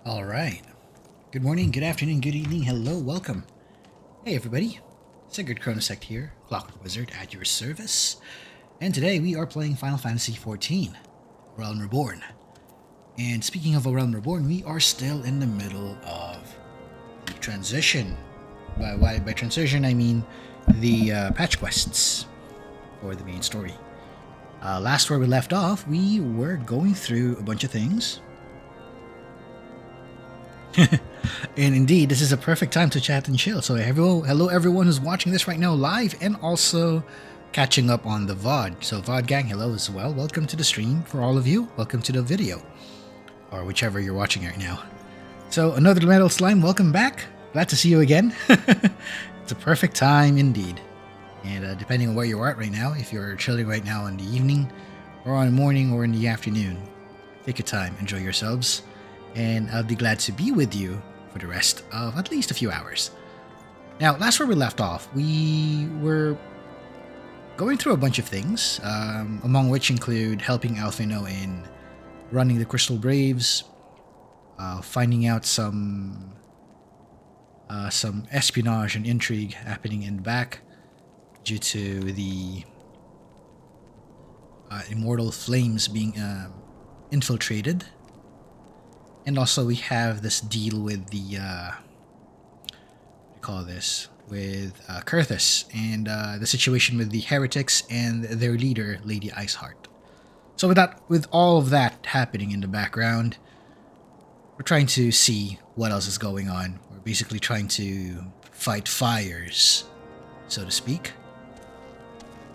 All right. Good morning, good afternoon, good evening, hello, welcome. Hey everybody, Sigurd Chronosecht here, Clockwork Wizard at your service. And today we are playing Final Fantasy XIV, Realm Reborn. And speaking of A Realm Reborn, we are still in the middle of the transition. By transition, I mean the patch quests for the main story. Last where we left off, we were going through a bunch of things. And indeed, this is a perfect time to chat and chill. So hello everyone who's watching this right now live and also catching up on the VOD. So VOD gang, hello as well. Welcome to the stream for all of you. Welcome to the video, or whichever you're watching right now. So another Metal Slime, welcome back. Glad to see you again. It's a perfect time indeed. And depending on where you are at right now, if you're chilling right now in the evening, or on the morning, or in the afternoon, take your time, enjoy yourselves. And I'll be glad to be with you for the rest of at least a few hours. Now, last where we left off, we were going through a bunch of things, among which include helping Alphinaud in running the Crystal Braves, finding out some espionage and intrigue happening in the back due to the Immortal Flames being infiltrated. And also we have this deal with the, what do you call this, with Kurthus and the situation with the heretics and their leader, Lady Iceheart. So with all of that happening in the background, we're trying to see what else is going on. We're basically trying to fight fires, so to speak.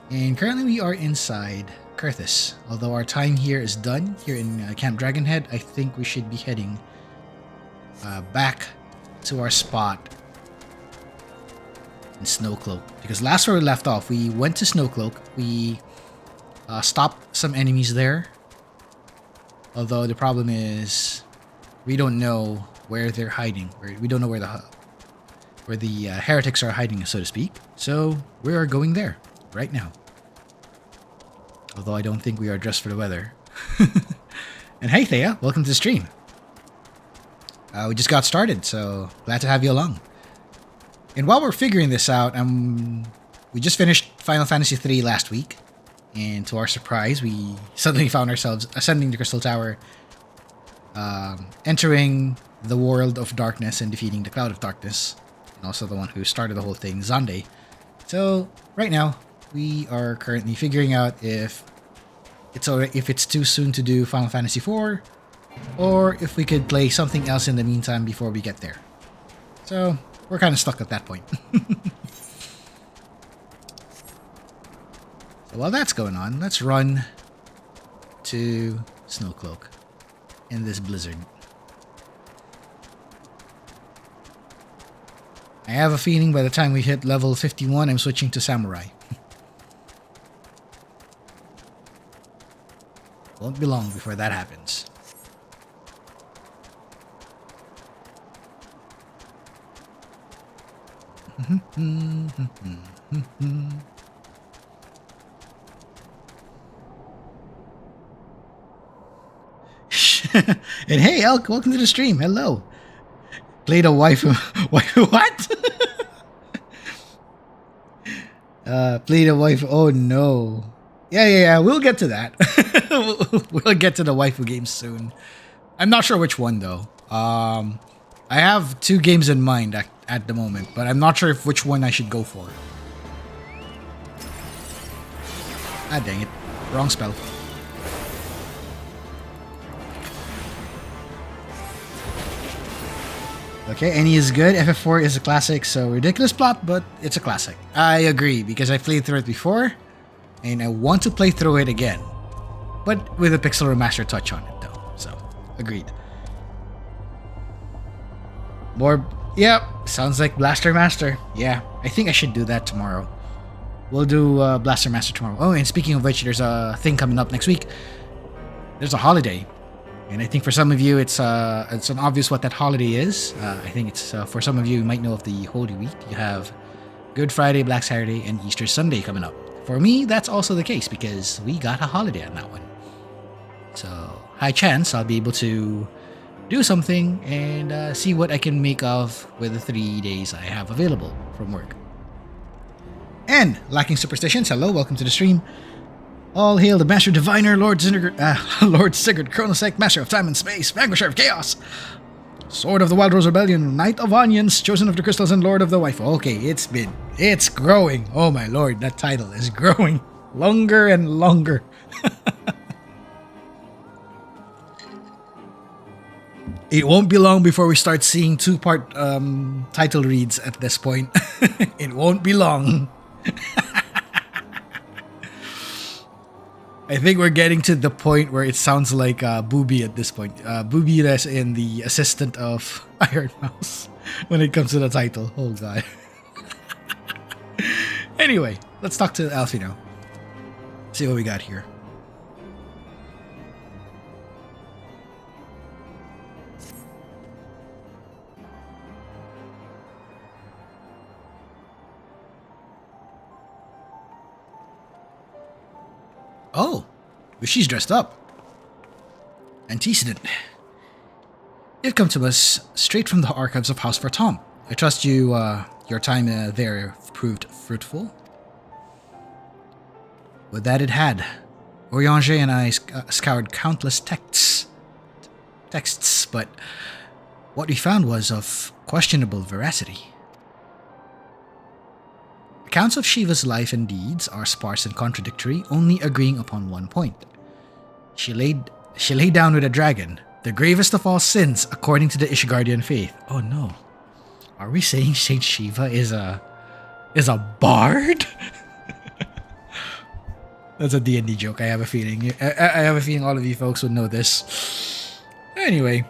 And currently we are inside Kurthus. Although our time here is done here in Camp Dragonhead, I think we should be heading back to our spot in Snowcloak. Because last where we left off, we went to Snowcloak. We stopped some enemies there. Although the problem is we don't know where they're hiding. We don't know where the heretics are hiding, so to speak. So we are going there right now. Although I don't think we are dressed for the weather. And hey Thea, welcome to the stream. We just got started, so glad to have you along. And while we're figuring this out, we just finished Final Fantasy III last week. And to our surprise, we suddenly found ourselves ascending the Crystal Tower, entering the world of darkness and defeating the Cloud of Darkness. And also the one who started the whole thing, Xande. So right now, we are currently figuring out if it's too soon to do Final Fantasy IV, or if we could play something else in the meantime before we get there. So we're kind of stuck at that point. So while that's going on, let's run to Snowcloak in this blizzard. I have a feeling by the time we hit level 51, I'm switching to Samurai. Won't be long before that happens. And hey Elk, welcome to the stream. Hello. Played a waifu. What? Played a waifu. Oh no. Yeah. We'll get to that. We'll get to the waifu games soon. I'm not sure which one though. I have two games in mind at the moment, but I'm not sure which one I should go for. Ah, dang it. Wrong spell. Okay, Annie is good. FF4 is a classic, so ridiculous plot, but it's a classic. I agree, because I played through it before, and I want to play through it again. But with a pixel remaster touch on it, though. So, agreed. More... Yeah, sounds like Blaster Master. Yeah, I think I should do that tomorrow. We'll do Blaster Master tomorrow. Oh, and speaking of which, there's a thing coming up next week. There's a holiday. And I think for some of you, it's an obvious what that holiday is. I think it's for some of you might know of the Holy Week. You have Good Friday, Black Saturday, and Easter Sunday coming up. For me, that's also the case because we got a holiday on that one. So high chance I'll be able to do something and see what I can make of with the 3 days I have available from work. And lacking superstitions, hello, welcome to the stream. All hail the Master Diviner, Lord Sigurd Chronosecht, Master of Time and Space, Vanquisher of Chaos, Sword of the Wild Rose Rebellion, Knight of Onions, Chosen of the Crystals, and Lord of the Wife. Okay, it's growing. Oh my lord, that title is growing longer and longer. It won't be long before we start seeing two-part title reads at this point. It won't be long. I think we're getting to the point where it sounds like Booby at this point. Booby is in the assistant of Iron Mouse when it comes to the title. Oh god. Anyway, let's talk to Alphinaud. See what we got here. Oh, she's dressed up. Antecedent. You've come to us straight from the archives of House Vartom. I trust your time there proved fruitful. With that it had. Oriange and I scoured countless texts, but what we found was of questionable veracity. Accounts of Shiva's life and deeds are sparse and contradictory, only agreeing upon one point. She laid down with a dragon, the gravest of all sins according to the Ishgardian faith. Oh no. Are we saying Saint Shiva is a bard? That's a D&D joke, I have a feeling. I have a feeling all of you folks would know this. Anyway.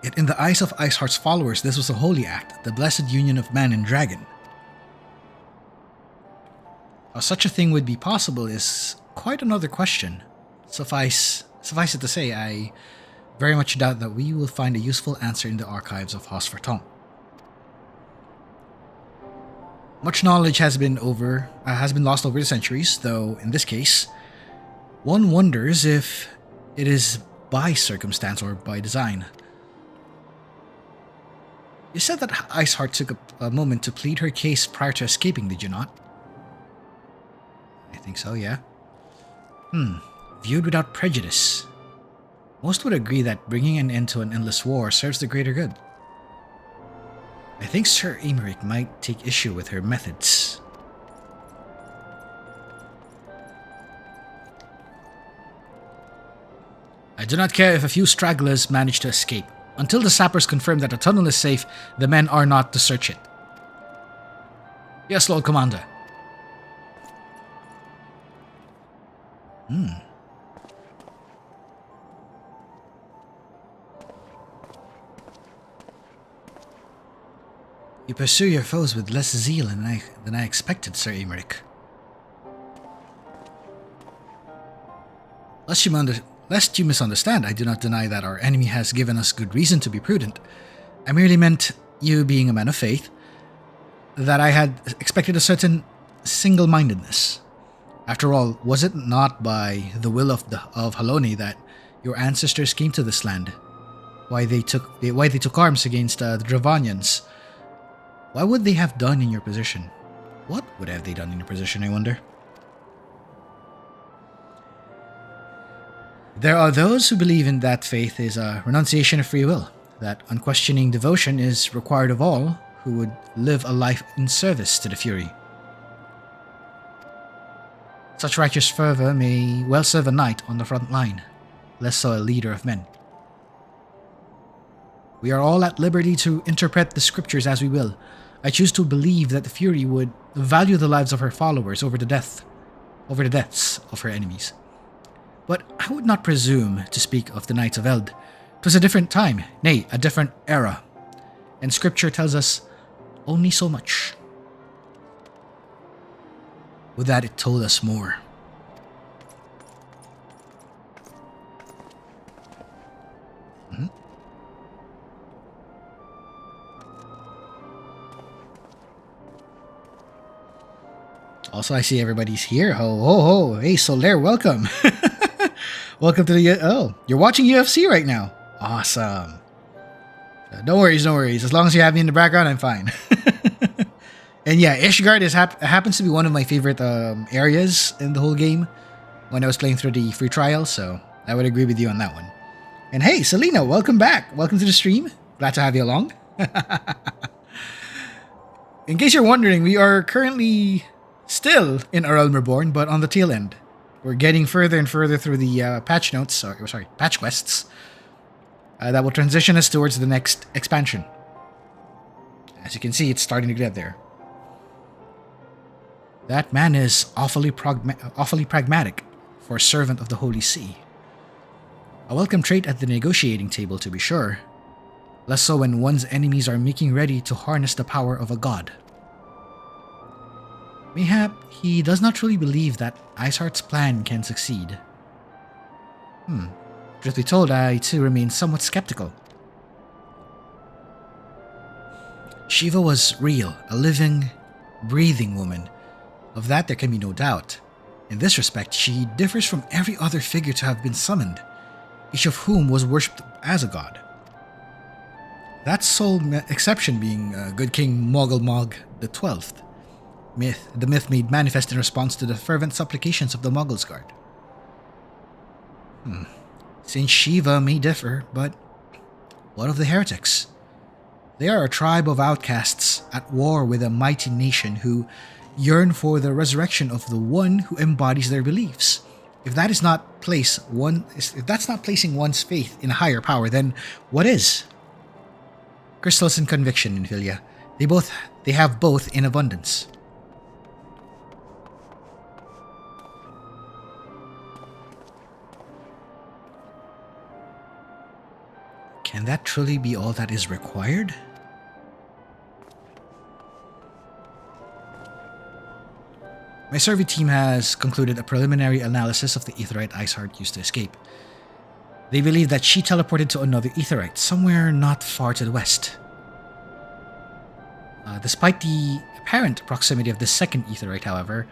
Yet in the eyes of Iceheart's followers, this was a holy act, the blessed union of man and dragon. How such a thing would be possible is quite another question. Suffice it to say, I very much doubt that we will find a useful answer in the archives of House Vartom. Much knowledge has been lost over the centuries, though in this case, one wonders if it is by circumstance or by design. You said that Iceheart took a moment to plead her case prior to escaping, did you not? I think so, yeah. Viewed without prejudice. Most would agree that bringing an end to an endless war serves the greater good. I think Sir Aymeric might take issue with her methods. I do not care if a few stragglers manage to escape. Until the sappers confirm that the tunnel is safe, the men are not to search it. Yes, Lord Commander. You pursue your foes with less zeal than I expected, Sir Aymeric. Lest you misunderstand, I do not deny that our enemy has given us good reason to be prudent. I merely meant, you being a man of faith, that I had expected a certain single-mindedness. After all, was it not by the will of Haloni that your ancestors came to this land? Why they took arms against the Dravanians? What would they have done in your position? What would have they done in your position, I wonder? There are those who believe in that faith is a renunciation of free will, that unquestioning devotion is required of all who would live a life in service to the Fury. Such righteous fervor may well serve a knight on the front line, less so a leader of men. We are all at liberty to interpret the scriptures as we will. I choose to believe that the Fury would value the lives of her followers over the deaths of her enemies. But I would not presume to speak of the Knights of Eld. 'Twas a different time, nay, a different era, and scripture tells us only so much. With that, it told us more. Also, I see everybody's here. Ho, ho, ho. Hey, Solaire, welcome. Welcome to the... Oh, you're watching UFC right now. Awesome. No worries, no worries. As long as you have me in the background, I'm fine. And yeah, Ishgard happens to be one of my favorite areas in the whole game when I was playing through the free trial, so I would agree with you on that one. And hey, Selena, welcome back. Welcome to the stream. Glad to have you along. In case you're wondering, we are currently still in A Realm Reborn, but on the tail end. We're getting further and further through the patch quests that will transition us towards the next expansion. As you can see, it's starting to get there. That man is awfully pragmatic for a servant of the Holy See. A welcome trait at the negotiating table, to be sure. Less so when one's enemies are making ready to harness the power of a god. Mayhap he does not truly believe that Iceheart's plan can succeed. Truth be told, I too remain somewhat skeptical. Shiva was real, a living, breathing woman. Of that there can be no doubt. In this respect, she differs from every other figure to have been summoned, each of whom was worshipped as a god. That sole exception being good King Mogulmog XII. The myth made manifest in response to the fervent supplications of the Muggles Guard. Saint Shiva may differ, but what of the heretics? They are a tribe of outcasts at war with a mighty nation who yearn for the resurrection of the one who embodies their beliefs. If that's not placing one's faith in a higher power, then what is? Crystals and conviction, Infilia. They have both in abundance. Can that truly be all that is required? My survey team has concluded a preliminary analysis of the Aetheryte Iceheart used to escape. They believe that she teleported to another Aetheryte, somewhere not far to the west. Despite the apparent proximity of the second Aetheryte, however,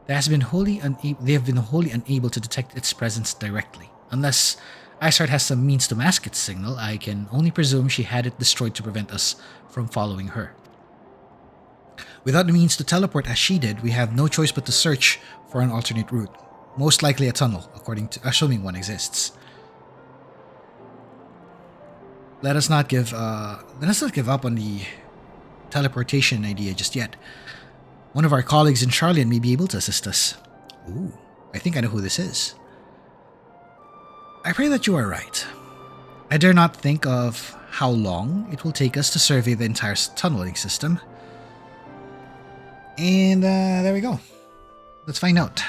they have been wholly unable to detect its presence directly. Unless Iceheart has some means to mask its signal, I can only presume she had it destroyed to prevent us from following her. Without the means to teleport as she did, we have no choice but to search for an alternate route. Most likely a tunnel, assuming one exists. Let us not give up on the teleportation idea just yet. One of our colleagues in Charlian may be able to assist us. Ooh, I think I know who this is. I pray that you are right. I dare not think of how long it will take us to survey the entire tunneling system. And there we go. Let's find out.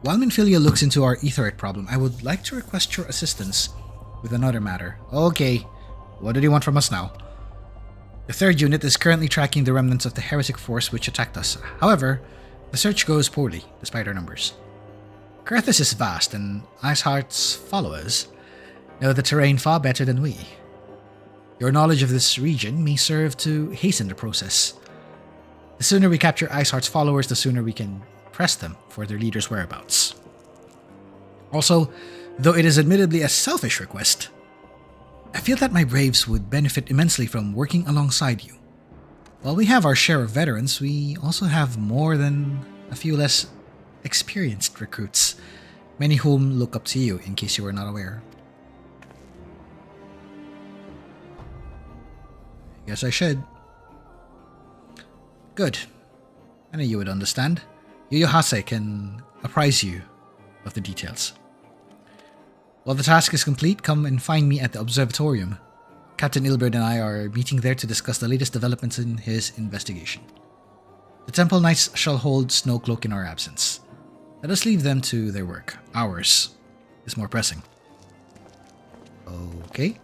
While Minfilia looks into our Aetheryte problem, I would like to request your assistance with another matter. Okay, what do you want from us now? The third unit is currently tracking the remnants of the heretic force which attacked us. However, the search goes poorly, despite our numbers. Carthus is vast, and Iceheart's followers know the terrain far better than we. Your knowledge of this region may serve to hasten the process. The sooner we capture Iceheart's followers, the sooner we can press them for their leader's whereabouts. Also, though it is admittedly a selfish request, I feel that my braves would benefit immensely from working alongside you. While we have our share of veterans, we also have more than a few less experienced recruits, many whom look up to you, in case you were not aware. I guess I should. Good. I knew you would understand. Yoyohase can apprise you of the details. While the task is complete, come and find me at the observatorium. Captain Ilbert and I are meeting there to discuss the latest developments in his investigation. The Temple Knights shall hold Snowcloak in our absence. Let us leave them to their work. Ours is more pressing. Okay.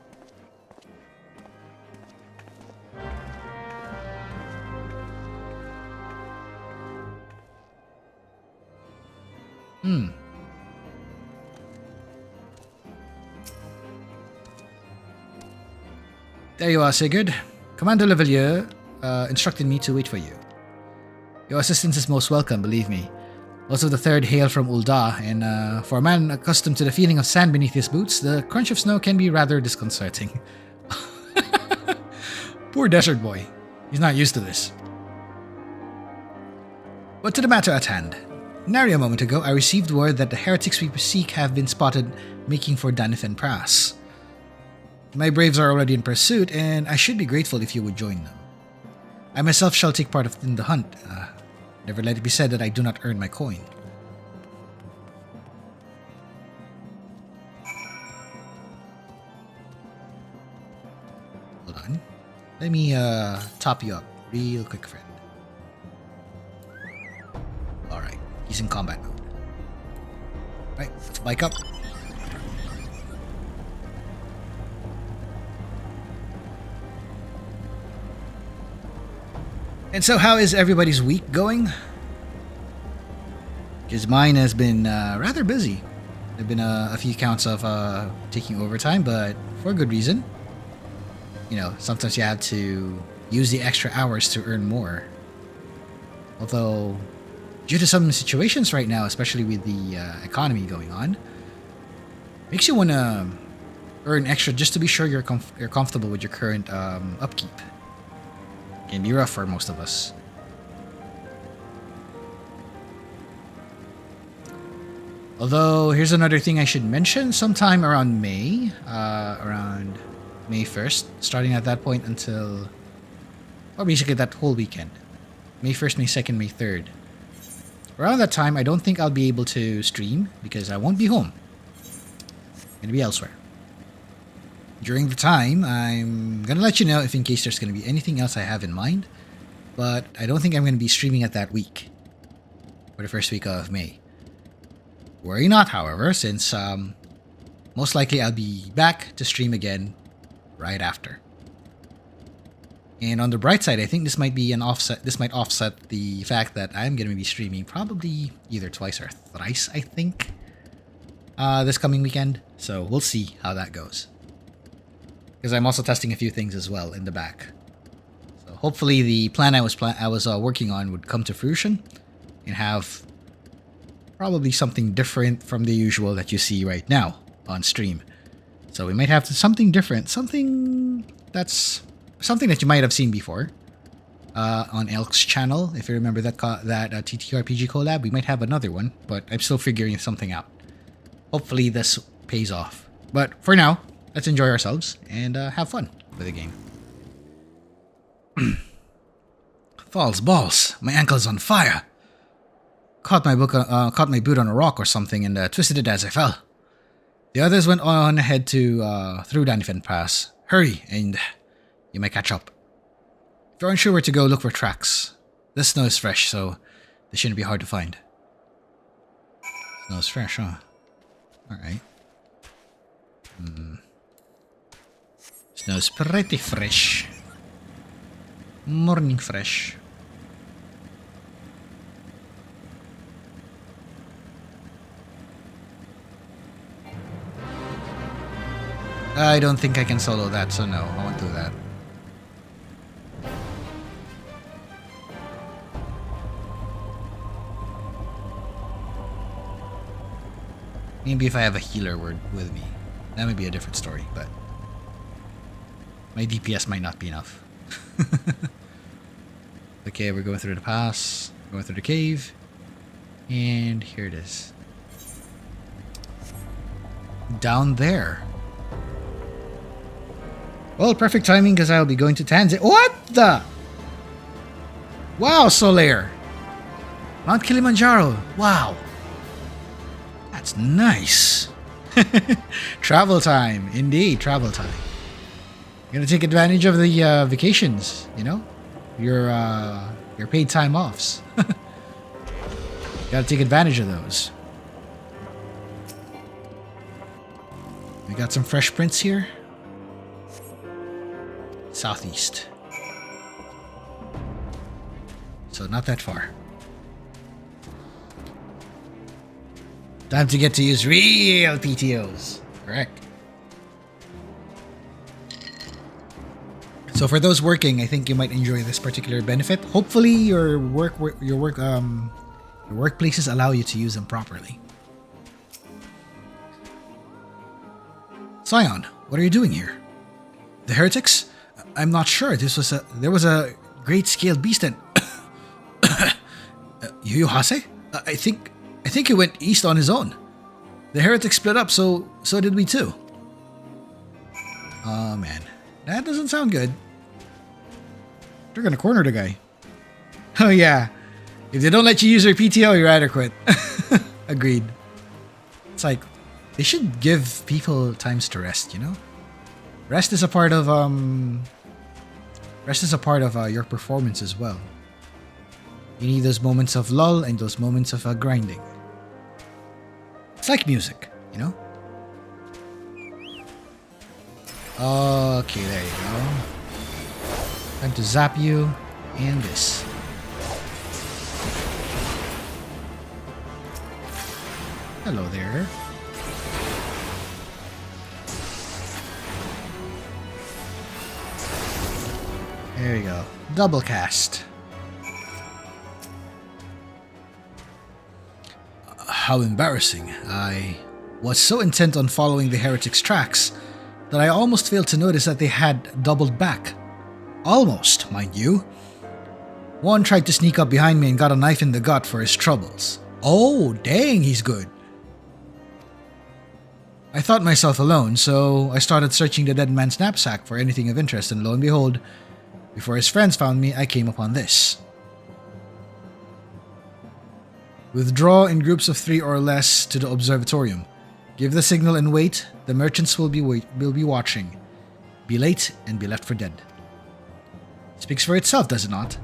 There you are, Sigurd. Commander Levelier instructed me to wait for you. Your assistance is most welcome, believe me. Also, the third hail from Ulda, and for a man accustomed to the feeling of sand beneath his boots, the crunch of snow can be rather disconcerting. Poor desert boy. He's not used to this. But to the matter at hand. Nary a moment ago, I received word that the heretics we seek have been spotted making for Danifen Pass. My braves are already in pursuit, and I should be grateful if you would join them. I myself shall take part in the hunt. Never let it be said that I do not earn my coin. Hold on. Let me top you up real quick, friend. Alright, he's in combat mode. Right, let's bike up. And so how is everybody's week going? Because mine has been rather busy. There have been a few counts of taking overtime, but for a good reason. You know, sometimes you have to use the extra hours to earn more. Although, due to some situations right now, especially with the economy going on, makes you want to earn extra just to be sure you're comfortable with your current upkeep. Can be rough for most of us. Although, here's another thing I should mention. Sometime around May 1st, starting at that point until, or basically that whole weekend. May 1st, May 2nd, May 3rd. Around that time, I don't think I'll be able to stream because I won't be home. I'm going to be elsewhere. During the time, I'm going to let you know if in case there's going to be anything else I have in mind. But I don't think I'm going to be streaming at that week. For the first week of May. Worry not, however, since most likely I'll be back to stream again right after. And on the bright side, I think this might be an offset. This might offset the fact that I'm going to be streaming probably either twice or thrice, I think, this coming weekend. So we'll see how that goes. Because I'm also testing a few things as well in the back. So hopefully the plan I was working on would come to fruition and have probably something different from the usual that you see right now on stream. So we might have something different, something that you might have seen before on Elk's channel. If you remember that TTRPG collab, we might have another one, but I'm still figuring something out. Hopefully this pays off. But for now, let's enjoy ourselves and have fun with the game. Falls balls! My ankle's on fire. Caught my boot on a rock or something and twisted it as I fell. The others went on ahead to through Danifen Pass. Hurry, and you might catch up. If you're unsure where to go, look for tracks. This snow is fresh, so they shouldn't be hard to find. Snow's fresh, huh? Alright. Snow's pretty fresh. Morning fresh. I don't think I can solo that, so no, I won't do that. Maybe if I have a healer with me. That might be a different story, but my DPS might not be enough. Okay, we're going through the pass, going through the cave, and here it is. Down there. Well, perfect timing because I'll be going to Tanzania. What the? Wow, Solaire. Mount Kilimanjaro. Wow. That's nice. Travel time. Indeed, travel time. You're going to take advantage of the vacations, you know? Your paid time offs. Got to take advantage of those. We got some fresh prints here. Southeast. So not that far. Time to get to use real PTOs. Correct. So for those working, I think you might enjoy this particular benefit. Hopefully your work Your workplaces allow you to use them properly. Scion, what are you doing here? The heretics? I'm not sure. There was a great scaled beast and Yuhase? I think he went east on his own. The heretics split up, so did we too. Oh man, that doesn't sound good. They're gonna corner the guy. Oh yeah, if they don't let you use your PTO, you're adequate. Agreed. It's like they should give people times to rest, you know? Rest is a part of your performance as well. You need those moments of lull and those moments of grinding. It's like music, you know? Okay, there you go. Time to zap you and this. Hello there. There you go. Double cast. How embarrassing. I was so intent on following the heretics' tracks that I almost failed to notice that they had doubled back. Almost, mind you. One tried to sneak up behind me and got a knife in the gut for his troubles. Oh, dang, he's good. I thought myself alone, so I started searching the dead man's knapsack for anything of interest, and lo and behold, before his friends found me, I came upon this. Withdraw in groups of 3 or less to the observatorium. Give the signal and wait. The merchants will be watching. Be late and be left for dead. Speaks for itself, does it not?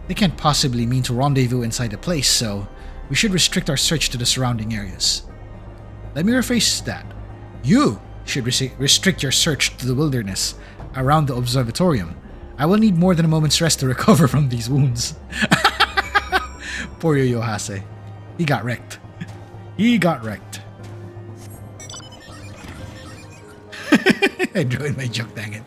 They can't possibly mean to rendezvous inside the place, so we should restrict our search to the surrounding areas. Let me rephrase that. You should restrict your search to the wilderness around the observatorium. I will need more than a moment's rest to recover from these wounds. Poor Yoyohase. He got wrecked. He got wrecked. I drew in my joke, dang it.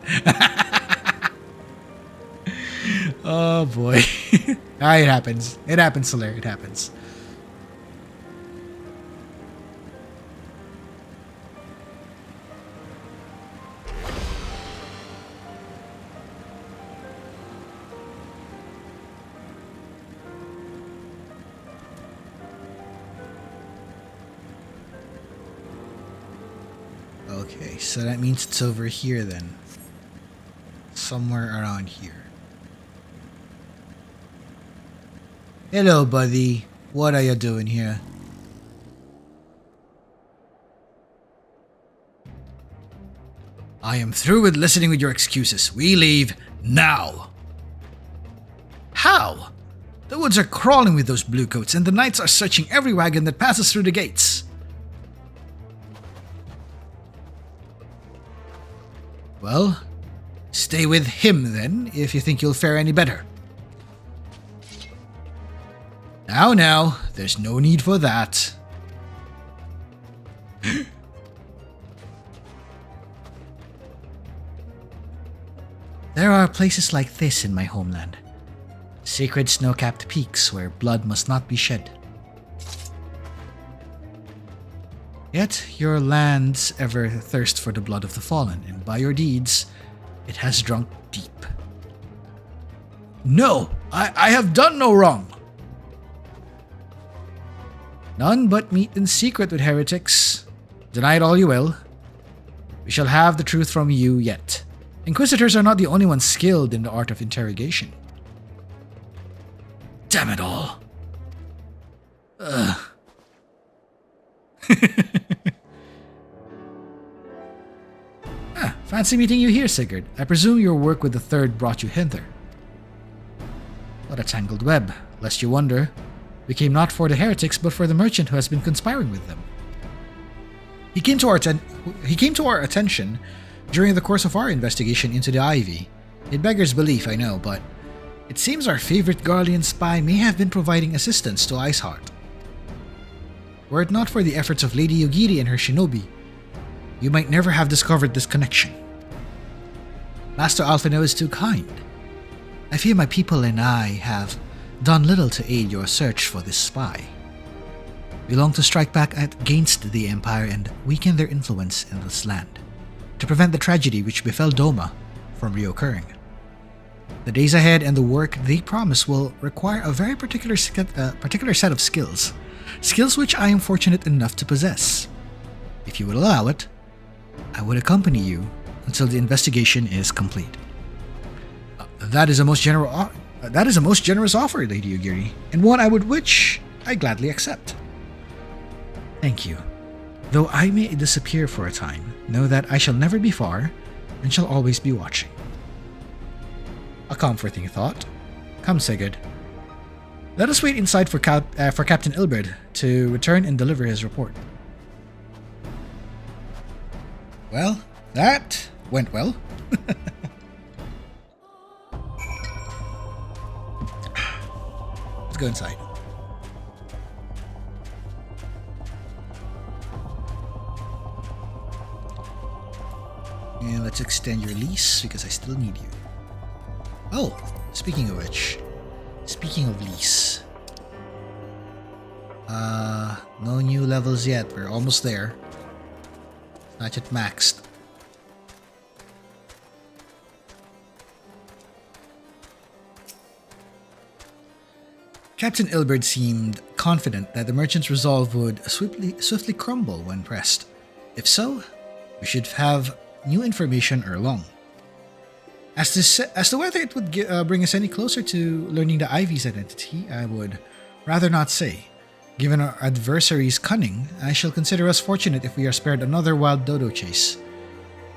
Oh boy. It happens. It happens, Solaire. It happens. Okay, so that means it's over here then. Somewhere around here. Hello, buddy. What are you doing here? I am through with listening with your excuses. We leave now. How? The woods are crawling with those bluecoats, and the knights are searching every wagon that passes through the gates. Well, stay with him then, if you think you'll fare any better. Now, there's no need for that. There are places like this in my homeland. Sacred snow-capped peaks where blood must not be shed. Yet your lands ever thirst for the blood of the fallen, and by your deeds, it has drunk deep. No, I have done no wrong. None but meet in secret with heretics. Deny it all you will. We shall have the truth from you yet. Inquisitors are not the only ones skilled in the art of interrogation. Damn it all. Ugh. Fancy meeting you here, Sigurd. I presume your work with the Third brought you hither. What a tangled web, lest you wonder. We came not for the heretics, but for the merchant who has been conspiring with them. He came to our attention during the course of our investigation into the Ivy. It beggars belief, I know, but it seems our favorite Garlean spy may have been providing assistance to Iceheart. Were it not for the efforts of Lady Yogiri and her shinobi, you might never have discovered this connection. Master Alphinaud is too kind. I fear my people and I have done little to aid your search for this spy. We long to strike back against the Empire and weaken their influence in this land, to prevent the tragedy which befell Doma from reoccurring. The days ahead and the work they promise will require a very particular set of skills, skills which I am fortunate enough to possess. If you would allow it, I would accompany you until the investigation is complete. That is a most generous offer, Lady Ugiri, and one which I gladly accept. Thank you. Though I may disappear for a time, know that I shall never be far and shall always be watching. A comforting thought. Come, Sigurd. Let us wait inside for Captain Ilberd to return and deliver his report. Well, that went well. Let's go inside. And let's extend your lease because I still need you. Oh, speaking of which, speaking of lease. No new levels yet. We're almost there. Not yet maxed. Captain Ilberd seemed confident that the merchant's resolve would swiftly crumble when pressed. If so, we should have new information ere long. As to whether it would bring us any closer to learning the Ivy's identity, I would rather not say. Given our adversary's cunning, I shall consider us fortunate if we are spared another wild dodo chase.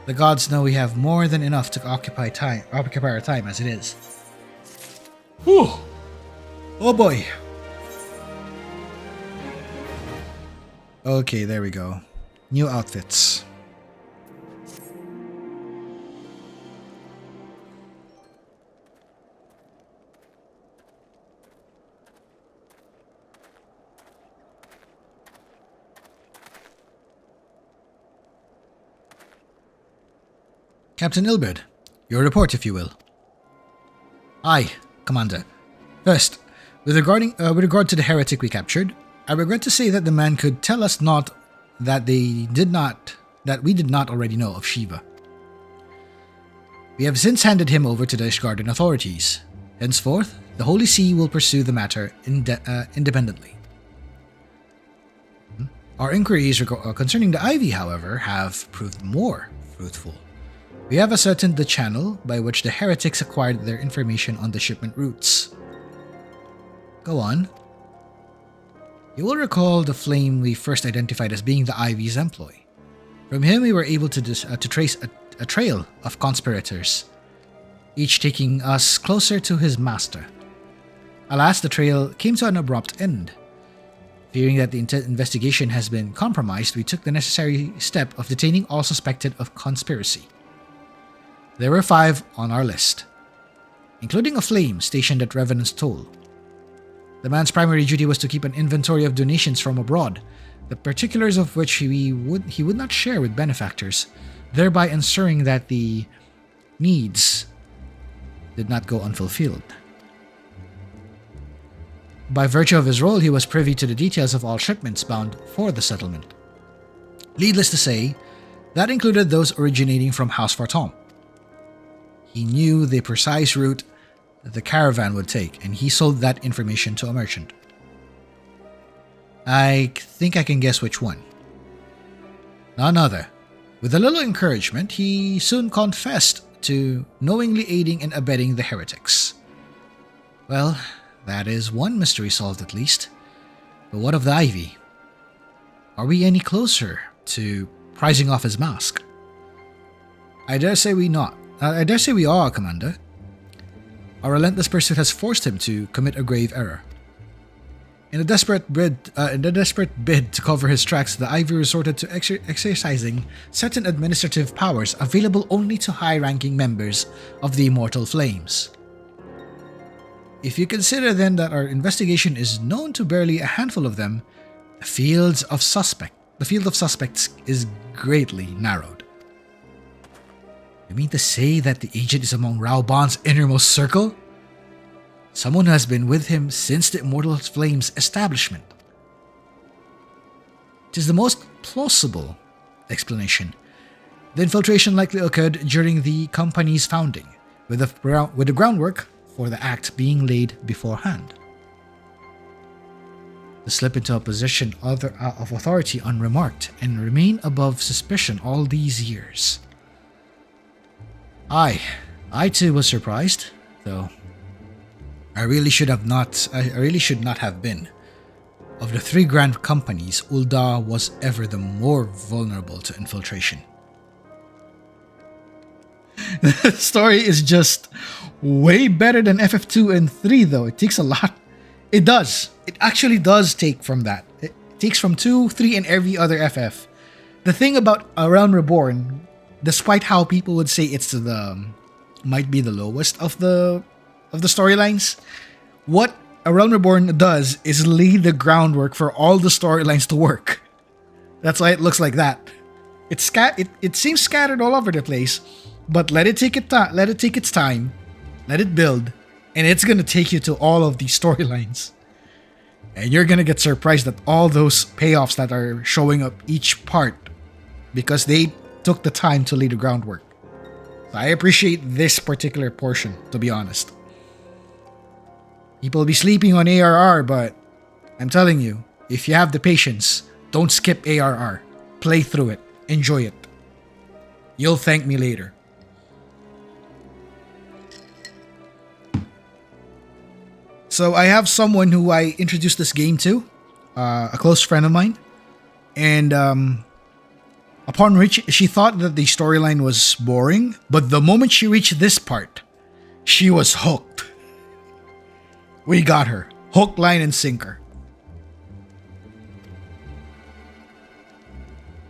The gods know we have more than enough to occupy our time as it is. Whew! Oh boy! Okay, there we go. New outfits. Captain Ilberd, your report, if you will. Aye, Commander. First, with regard to the heretic we captured, I regret to say that the man could tell us not that we did not already know of Shiva. We have since handed him over to the Ishgardian authorities. Henceforth, the Holy See will pursue the matter independently. Our inquiries concerning the Ivy, however, have proved more fruitful. We have ascertained the channel by which the heretics acquired their information on the shipment routes. Go on. You will recall the flame we first identified as being the Ivy's employ. From him we were able to trace a trail of conspirators, each taking us closer to his master. Alas, the trail came to an abrupt end. Fearing that the investigation has been compromised, we took the necessary step of detaining all suspected of conspiracy. There were 5 on our list, including a flame stationed at Revenant's Toll. The man's primary duty was to keep an inventory of donations from abroad, the particulars of which he would not share with benefactors, thereby ensuring that the needs did not go unfulfilled. By virtue of his role, he was privy to the details of all shipments bound for the settlement. Needless to say, that included those originating from House Fartom. He knew the precise route the caravan would take, and he sold that information to a merchant. I think I can guess which one. None other. With a little encouragement, he soon confessed to knowingly aiding and abetting the heretics. Well, that is one mystery solved at least. But what of the Ivy? Are we any closer to prizing off his mask? I dare say we are, Commander. Our relentless pursuit has forced him to commit a grave error. In a desperate bid to cover his tracks, the Ivy resorted to exercising certain administrative powers available only to high-ranking members of the Immortal Flames. If you consider then that our investigation is known to barely a handful of them, the field of suspects is greatly narrowed. You mean to say that the agent is among Raoban's innermost circle? Someone who has been with him since the Immortal Flames establishment. It is the most plausible explanation. The infiltration likely occurred during the company's founding, with the groundwork for the act being laid beforehand. To slip into a position of authority unremarked and remain above suspicion all these years. I too was surprised, though. I really should not have been. Of the three grand companies, Ul'dah was ever the more vulnerable to infiltration. The story is just way better than FF2 and 3 though. It takes a lot. It does. It actually does take from that. It takes from 2, 3, and every other FF. The thing about A Realm Reborn, despite how people would say it's might be the lowest of the storylines, what A Realm Reborn does is lay the groundwork for all the storylines to work. That's why it looks like that. It seems scattered all over the place, but let it take its time, let it build, and it's gonna take you to all of these storylines. And you're gonna get surprised at all those payoffs that are showing up each part because they took the time to lay the groundwork. So I appreciate this particular portion, to be honest. People will be sleeping on ARR, but I'm telling you, if you have the patience, don't skip ARR. Play through it. Enjoy it. You'll thank me later. So I have someone who I introduced this game to, a close friend of mine, and upon she thought that the storyline was boring, but the moment she reached this part, she was hooked. We got her. Hook, line, and sinker.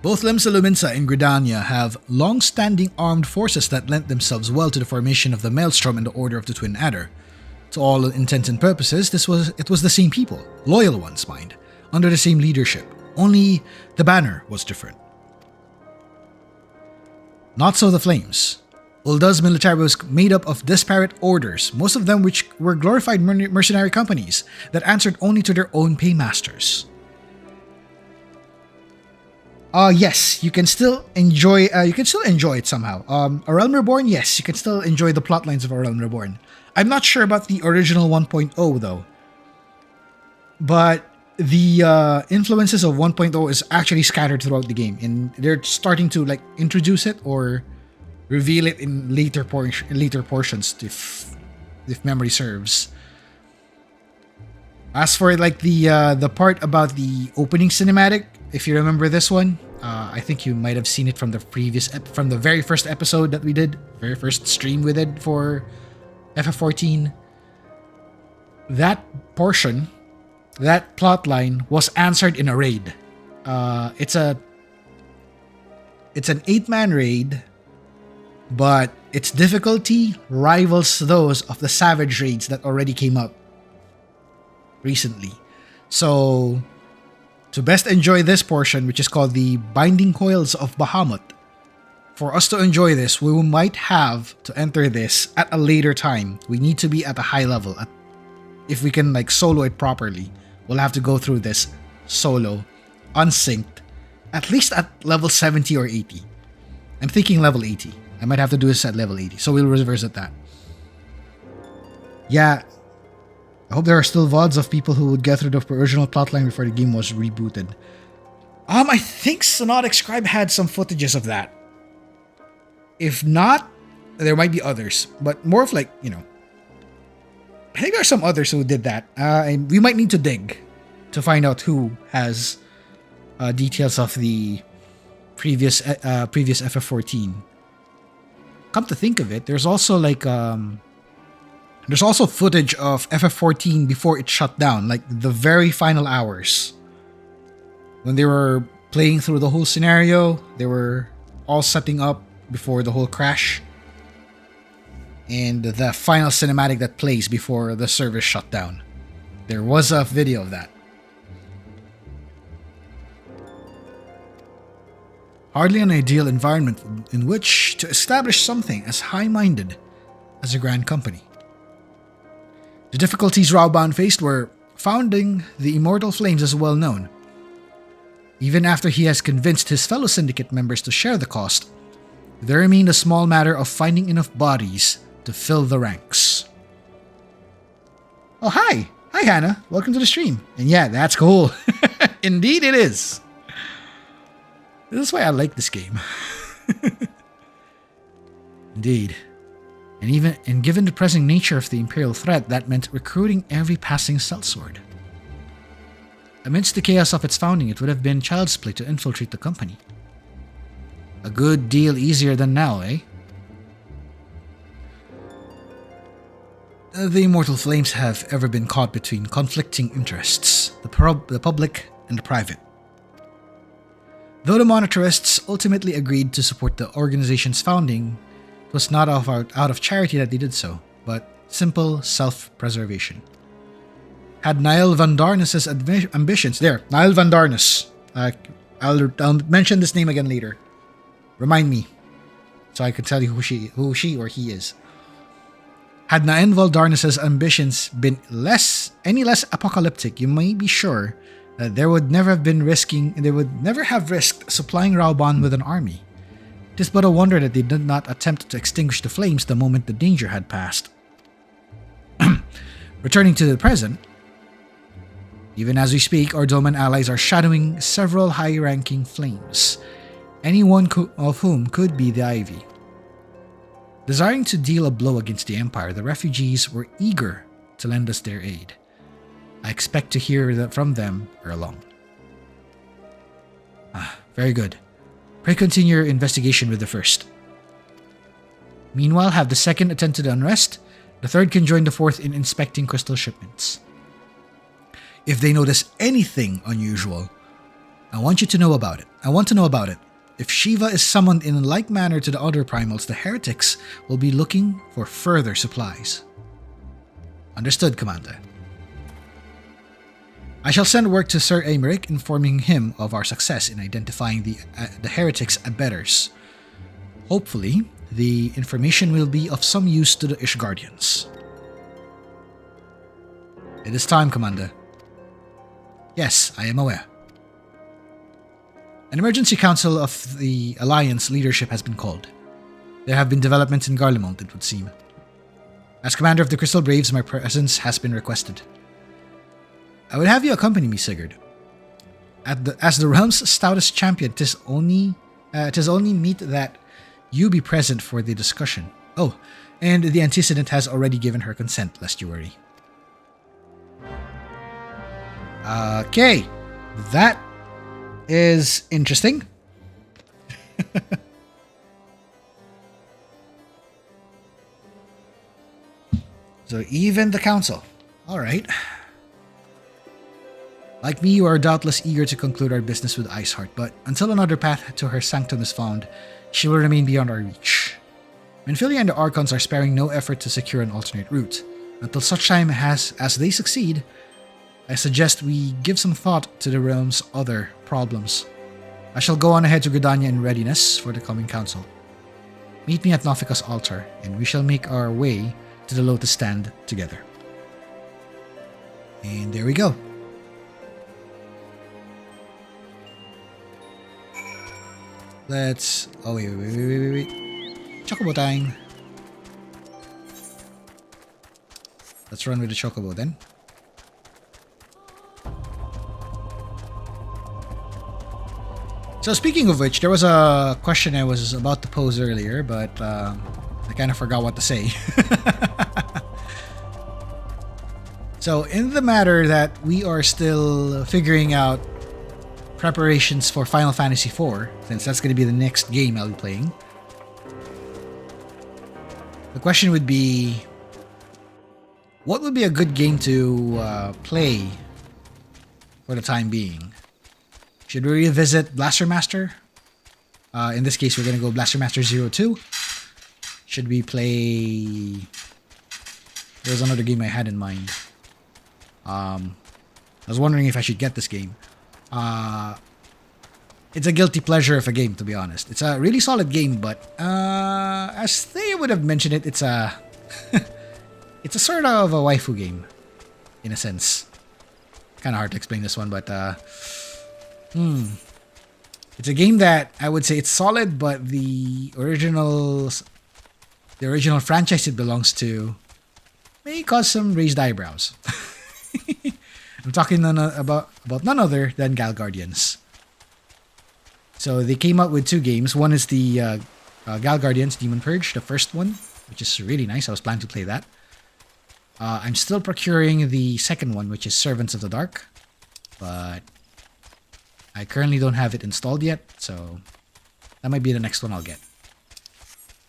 Both Limsa Luminsa and Gridania have long-standing armed forces that lent themselves well to the formation of the Maelstrom and the Order of the Twin Adder. To all intents and purposes, it was the same people, loyal ones, mind, under the same leadership. Only the banner was different. Not so the Flames. Ul'dah's military was made up of disparate orders, most of them which were glorified mercenary companies that answered only to their own paymasters. Yes, you can still enjoy it somehow. A Realm Reborn, yes, you can still enjoy the plotlines of A Realm Reborn. I'm not sure about the original 1.0 though. But the influences of 1.0 is actually scattered throughout the game, and they're starting to like introduce it or reveal it in later portions if memory serves. As for like the part about the opening cinematic, if you remember this one, I think you might have seen it from the very first episode that we did, very first stream we did for FF14. That portion, that plotline was answered in a raid. It's an 8-man raid, but its difficulty rivals those of the Savage raids that already came up recently. So, to best enjoy this portion, which is called the Binding Coils of Bahamut, for us to enjoy this, we might have to enter this at a later time. We need to be at a high level. If we can like solo it properly, we'll have to go through this solo, unsynced, at least at level 70 or 80. I'm thinking level 80. I might have to do this at level 80, so we'll reverse at that. Yeah, I hope there are still VODs of people who would get through the original plotline before the game was rebooted. I think Sonotic Scribe had some footages of that. If not, there might be others, but more of like, you know, I think there are some others who did that. And we might need to dig to find out who has details of the previous FF14. Come to think of it, there's also like there's also footage of FF14 before it shut down, like the very final hours. When they were playing through the whole scenario, they were all setting up before the whole crash. And the final cinematic that plays before the service shut down. There was a video of that. Hardly an ideal environment in which to establish something as high-minded as a grand company. The difficulties Raoban faced were founding the Immortal Flames is well known. Even after he has convinced his fellow syndicate members to share the cost, there remained a small matter of finding enough bodies to fill the ranks. Oh, hi! Hi, Hannah. Welcome to the stream. And yeah, that's cool. Indeed it is. This is why I like this game. Indeed. And given the pressing nature of the imperial threat, that meant recruiting every passing sellsword. Amidst the chaos of its founding, it would have been child's play to infiltrate the company. A good deal easier than now, eh? The Immortal Flames have ever been caught between conflicting interests, the public and the private. Though the monetarists ultimately agreed to support the organization's founding, it was not out of charity that they did so, but simple self-preservation. Had Niall Van Darnus's ambitions... There, Niall Van Darnus. I'll mention this name again later. Remind me, so I can tell you who she or he is. Had Niall Van Darnus's ambitions been any less apocalyptic, you may be sure that they would never have risked supplying Raoban with an army. It is but a wonder that they did not attempt to extinguish the flames the moment the danger had passed. Returning to the present, even as we speak, our Doman allies are shadowing several high-ranking flames, any one of whom could be the Ivy. Desiring to deal a blow against the Empire, the refugees were eager to lend us their aid. I expect to hear that from them ere long. Very good. Pray continue your investigation with the first. Meanwhile, have the second attend to the Unrest. The third can join the fourth in inspecting crystal shipments. If they notice anything unusual, I want to know about it. If Shiva is summoned in like manner to the other primals, the heretics will be looking for further supplies. Understood, Commander. I shall send word to Sir Aymeric, informing him of our success in identifying the heretics' abettors. Hopefully, the information will be of some use to the Ishgardians. It is time, Commander. Yes, I am aware. An emergency council of the Alliance leadership has been called. There have been developments in Garlemont, it would seem. As commander of the Crystal Braves, my presence has been requested. I would have you accompany me, Sigurd. As the realm's stoutest champion, 'tis only meet that you be present for the discussion. Oh, and the antecedent has already given her consent, lest you worry. Okay, that is interesting. So even the council. All right. Like me, you are doubtless eager to conclude our business with Iceheart, but until another path to her sanctum is found, she will remain beyond our reach. Minfilia and the Archons are sparing no effort to secure an alternate route. Until such time as they succeed, I suggest we give some thought to the realm's other problems. I shall go on ahead to Gridania in readiness for the coming council. Meet me at Nofika's altar, and we shall make our way to the Lotus Stand together. And there we go. Let's... Oh, wait. Chocobo time. Let's run with the Chocobo then. So speaking of which, there was a question I was about to pose earlier, but I kind of forgot what to say. So in the matter that we are still figuring out preparations for Final Fantasy IV, since that's going to be the next game I'll be playing, the question would be, what would be a good game to play for the time being? Should we revisit Blaster Master? In this case, we're going to go Blaster Master 02. Should we play... There's another game I had in mind. I was wondering if I should get this game. It's a guilty pleasure of a game, to be honest. It's a really solid game, but as they would have mentioned it, it's a... It's a sort of a waifu game, in a sense. Kind of hard to explain this one, but it's a game that I would say it's solid, but the original franchise it belongs to may cause some raised eyebrows. I'm talking about none other than Galgardians. So they came up with 2 games. One is the Galgardians Demon Purge, the first one, which is really nice. I was planning to play that. I'm still procuring the second one, which is Servants of the Dark, but I currently don't have it installed yet, so that might be the next one I'll get.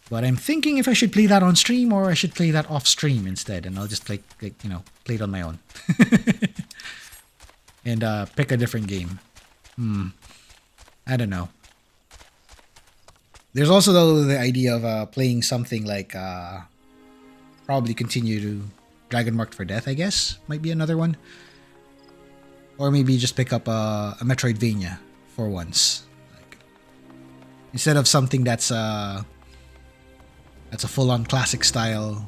But I'm thinking if I should play that on stream or I should play that off stream instead, and I'll just play it on my own and pick a different game. I don't know. There's also though the idea of playing something like probably continue to Dragon Marked for Death, I guess, might be another one. Or maybe just pick up a Metroidvania for once. Like, instead of something that's a full-on classic style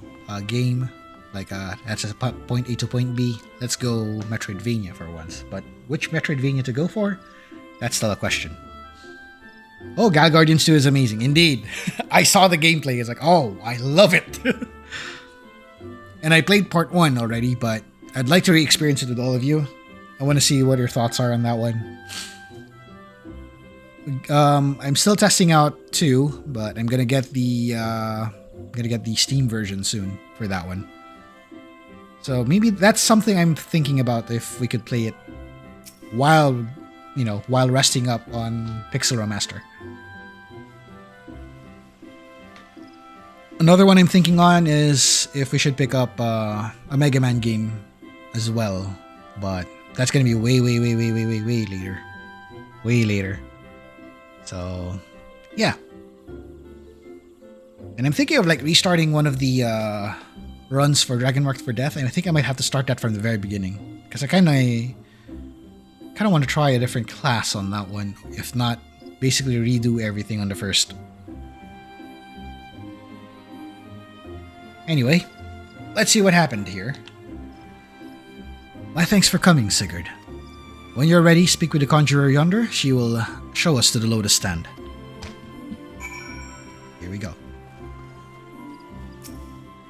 game, like that's a point A to point B, let's go Metroidvania for once. But which Metroidvania to go for? That's still a question. Oh, Galgardians 2 is amazing. Indeed. I saw the gameplay. It's like, oh, I love it. And I played part 1 already, but I'd like to re-experience it with all of you. I want to see what your thoughts are on that one. I'm still testing out 2, but I'm gonna get the Steam version soon for that one. So maybe that's something I'm thinking about if we could play it while resting up on Pixel Remaster. Another one I'm thinking on is if we should pick up a Mega Man game as well, but that's gonna be way later. Way later. So, yeah. And I'm thinking of like restarting one of the runs for Dragon Marked for Death, and I think I might have to start that from the very beginning, because I kind of want to try a different class on that one, if not basically redo everything on the first. Anyway, let's see what happened here. My thanks for coming, Sigurd. When you're ready, speak with the conjurer yonder. She will show us to the Lotus Stand. Here we go.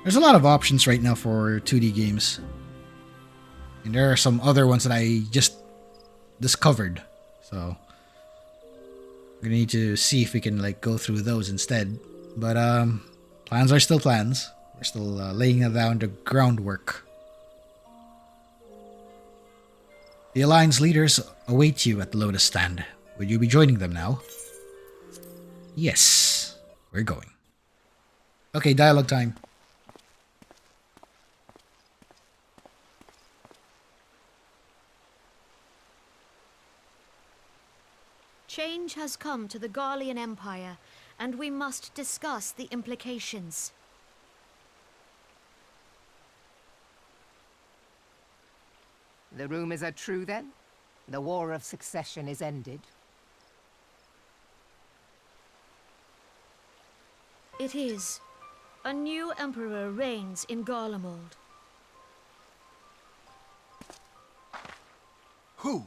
There's a lot of options right now for 2D games. And there are some other ones that I just discovered. So we're gonna need to see if we can like go through those instead. But plans are still plans. We're still laying down the groundwork. The Alliance leaders await you at the Lotus Stand. Will you be joining them now? Yes, we're going. Okay, dialogue time. Change has come to the Garlean Empire, and we must discuss the implications. The rumors are true, then? The War of Succession is ended? It is. A new emperor reigns in Garlemald. Who?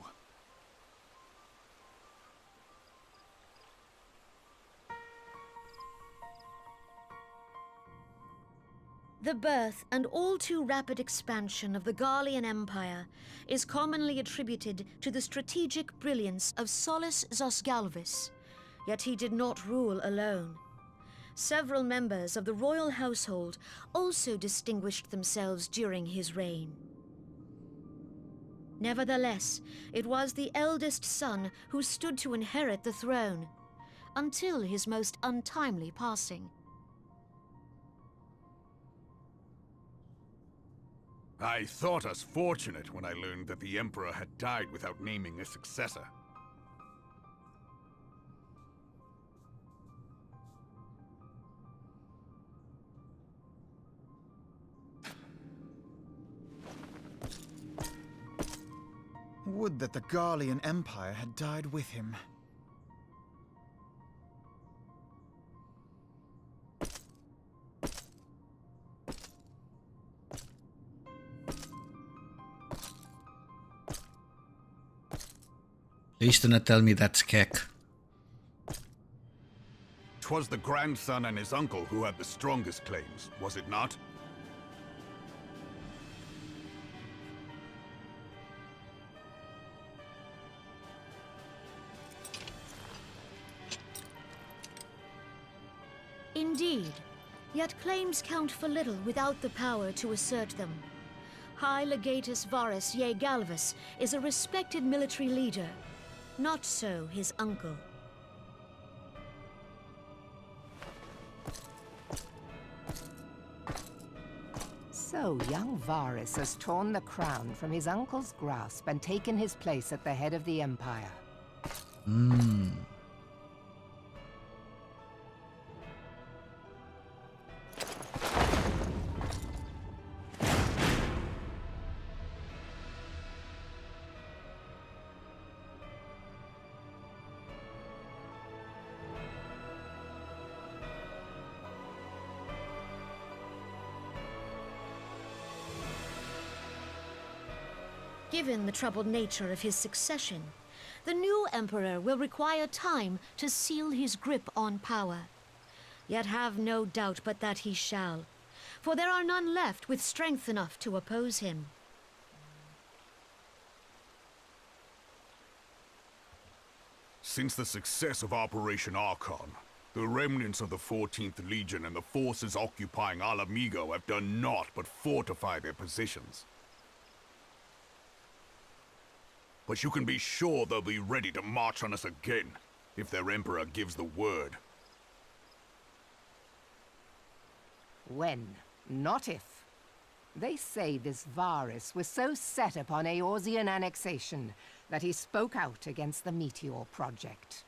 The birth and all too rapid expansion of the Garlean Empire is commonly attributed to the strategic brilliance of Solus Zosgalvis, yet he did not rule alone. Several members of the royal household also distinguished themselves during his reign. Nevertheless, it was the eldest son who stood to inherit the throne, until his most untimely passing. I thought us fortunate when I learned that the Emperor had died without naming a successor. Would that the Garlean Empire had died with him. Please do not tell me that's Keck. 'Twas the grandson and his uncle who had the strongest claims, was it not? Indeed, yet claims count for little without the power to assert them. High Legatus Varus Ye Galvus is a respected military leader. Not so his uncle. So young Varus has torn the crown from his uncle's grasp and taken his place at the head of the Empire. Given the troubled nature of his succession, the new emperor will require time to seal his grip on power. Yet have no doubt but that he shall, for there are none left with strength enough to oppose him. Since the success of Operation Archon, the remnants of the 14th Legion and the forces occupying Alamigo have done naught but fortify their positions. But you can be sure they'll be ready to march on us again, if their emperor gives the word. When, not if. They say this Varus was so set upon Eorzean annexation that he spoke out against the Meteor Project.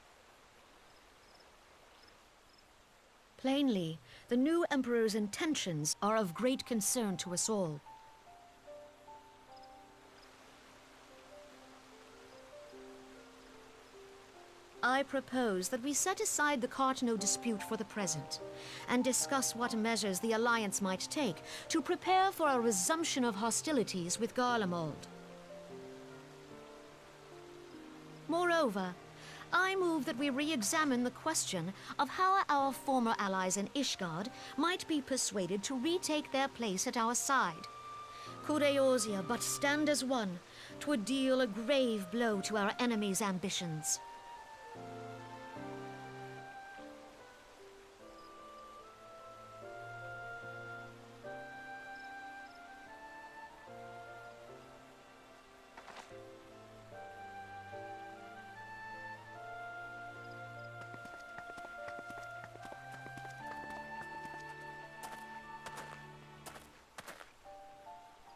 Plainly, the new emperor's intentions are of great concern to us all. I propose that we set aside the Cartno dispute for the present, and discuss what measures the Alliance might take to prepare for a resumption of hostilities with Garlemald. Moreover, I move that we re-examine the question of how our former allies in Ishgard might be persuaded to retake their place at our side. Could Eorzea but stand as one, 'twould deal a grave blow to our enemies' ambitions.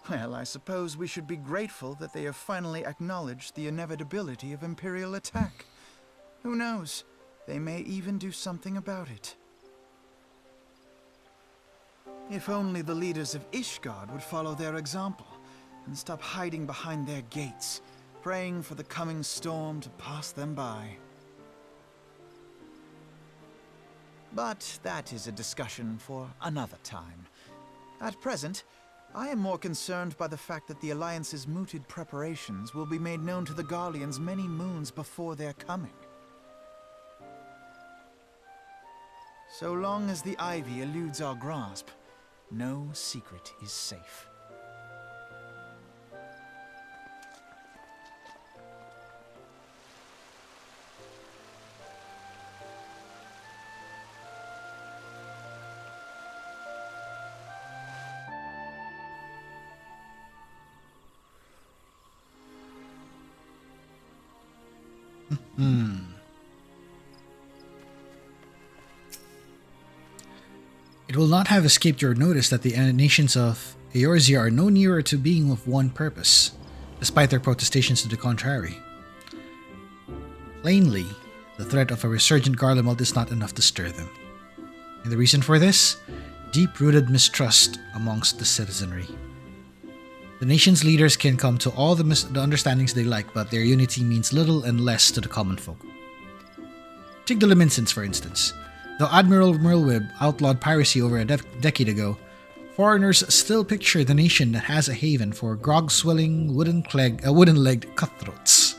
Well, I suppose we should be grateful that they have finally acknowledged the inevitability of Imperial attack. Who knows? They may even do something about it. If only the leaders of Ishgard would follow their example and stop hiding behind their gates, praying for the coming storm to pass them by. But that is a discussion for another time. At present, I am more concerned by the fact that the Alliance's mooted preparations will be made known to the Garleans many moons before their coming. So long as the ivy eludes our grasp, no secret is safe. It will not have escaped your notice that the nations of Eorzea are no nearer to being of one purpose, despite their protestations to the contrary. Plainly, the threat of a resurgent Garlemald is not enough to stir them. And the reason for this? Deep-rooted mistrust amongst the citizenry. The nation's leaders can come to all the understandings they like, but their unity means little and less to the common folk. Take the Limincents, for instance. Though Admiral Merlwyb outlawed piracy over a decade ago, foreigners still picture the nation that has a haven for grog-swilling, wooden-legged cutthroats.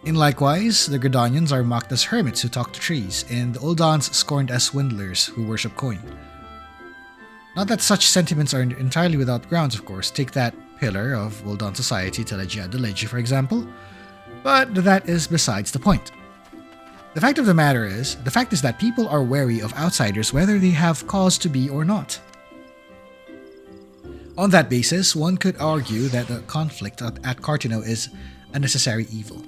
In likewise, the Gridanians are mocked as hermits who talk to trees, and the Uldans scorned as swindlers who worship coin. Not that such sentiments are entirely without grounds, of course. Take that pillar of Uldan society, Telegia Delegi, for example. But that is besides the point. The fact of the matter is, the fact is that people are wary of outsiders whether they have cause to be or not. On that basis, one could argue that the conflict at Cartino is a necessary evil.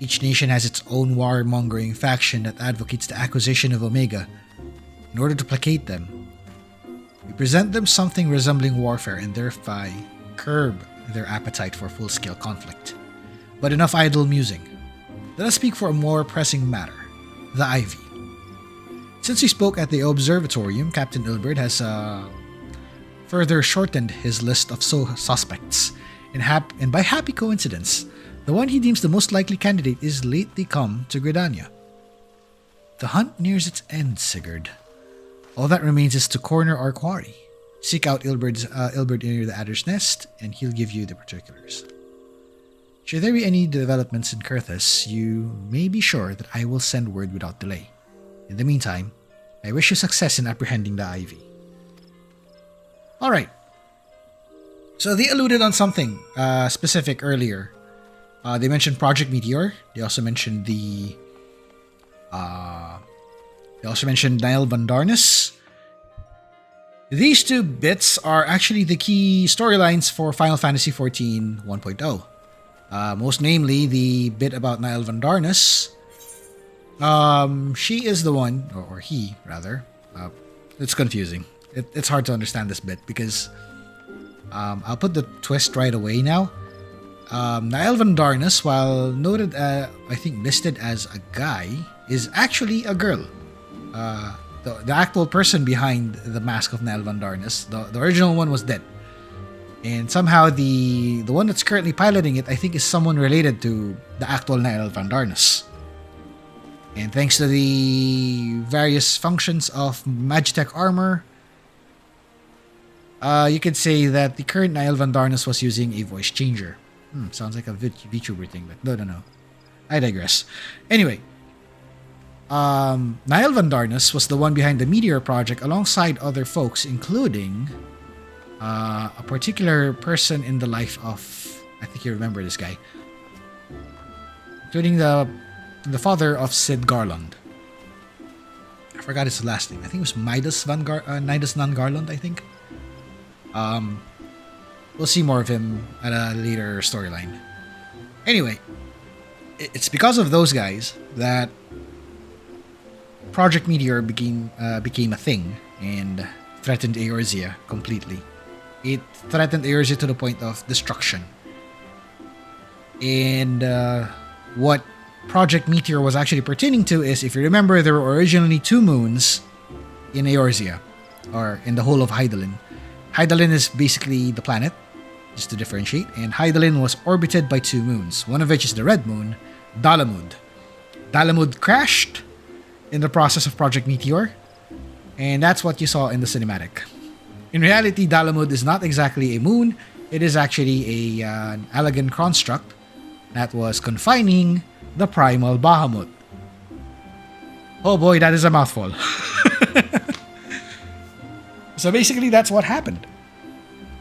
Each nation has its own warmongering faction that advocates the acquisition of Omega. In order to placate them, we present them something resembling warfare and thereby curb their appetite for full-scale conflict. But enough idle musing. Let us speak for a more pressing matter, the Ivy. Since we spoke at the Observatorium, Captain Ilberd has further shortened his list of suspects, and by happy coincidence, the one he deems the most likely candidate is lately come to Gridania. The hunt nears its end, Sigurd. All that remains is to corner our quarry. Seek out Ilberd near the Adder's Nest, and he'll give you the particulars. Should there be any developments in Kurthus, you may be sure that I will send word without delay. In the meantime, I wish you success in apprehending the Ivy. Alright. So they alluded on something specific earlier. They mentioned Project Meteor. They also mentioned Niall Van Darnus. These two bits are actually the key storylines for Final Fantasy XIV 1.0. Most namely, the bit about Niall Van Darnus. She is the one, or he, rather. It's confusing. It's hard to understand this bit because I'll put the twist right away now. Niall Van Darnus, while noted, I think listed as a guy, is actually a girl. The actual person behind the mask of Niall Van Darnus, the original one, was dead. And somehow the one that's currently piloting it, I think, is someone related to the actual Niall Van Darnus. And thanks to the various functions of Magitech armor, you could say that the current Niall Van Darnus was using a voice changer. Sounds like a VTuber thing, but no. I digress. Anyway, Niall Van Darnus was the one behind the Meteor project alongside other folks, including a particular person in the life of, I think you remember this guy, including the father of Sid Garland. I forgot his last name. I think it was Midas Nan Garland, I think. We'll see more of him at a later storyline. Anyway, it's because of those guys that Project Meteor became a thing and threatened Eorzea completely. It threatened Eorzea to the point of destruction. And what Project Meteor was actually pertaining to is, if you remember, there were originally 2 moons in Eorzea, or in the whole of Hydaelyn. Hydaelyn is basically the planet, just to differentiate, and Hydaelyn was orbited by 2 moons, one of which is the red moon, Dalamud. Dalamud crashed in the process of Project Meteor, and that's what you saw in the cinematic. In reality, Dalamud is not exactly a moon, it is actually an Allagan construct that was confining the primal Bahamut. Oh boy, that is a mouthful. So basically, that's what happened.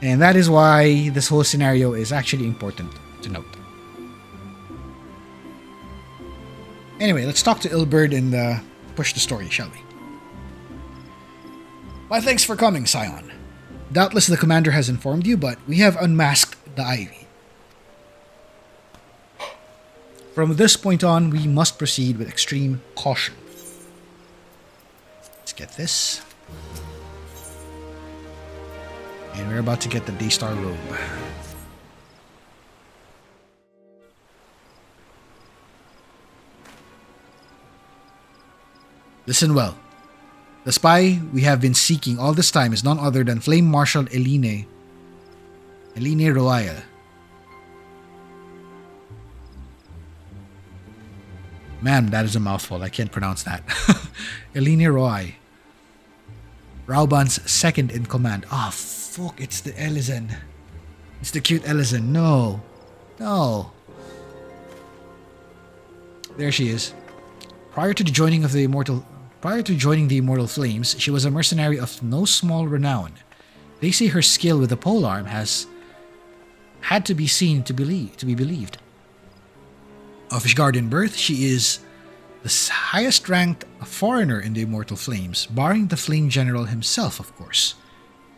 And that is why this whole scenario is actually important to note. Anyway, let's talk to Ilberd and push the story, shall we? Why, thanks for coming, Scion. Doubtless the commander has informed you, but we have unmasked the Ivy. From this point on, we must proceed with extreme caution. Let's get this. And we're about to get the Daystar robe. Listen well. The spy we have been seeking all this time is none other than Flame Marshal Eline Royal. Man, that is a mouthful. I can't pronounce that. Eline Roy. Rauban's second in command. Ah, fuck, it's the Elizen. It's the cute Elizen. No. There she is. Prior to joining the Immortal Flames, she was a mercenary of no small renown. They say her skill with the polearm has had to be seen to be believed. Of Ishgardian birth, she is the highest ranked foreigner in the Immortal Flames, barring the Flame General himself, of course.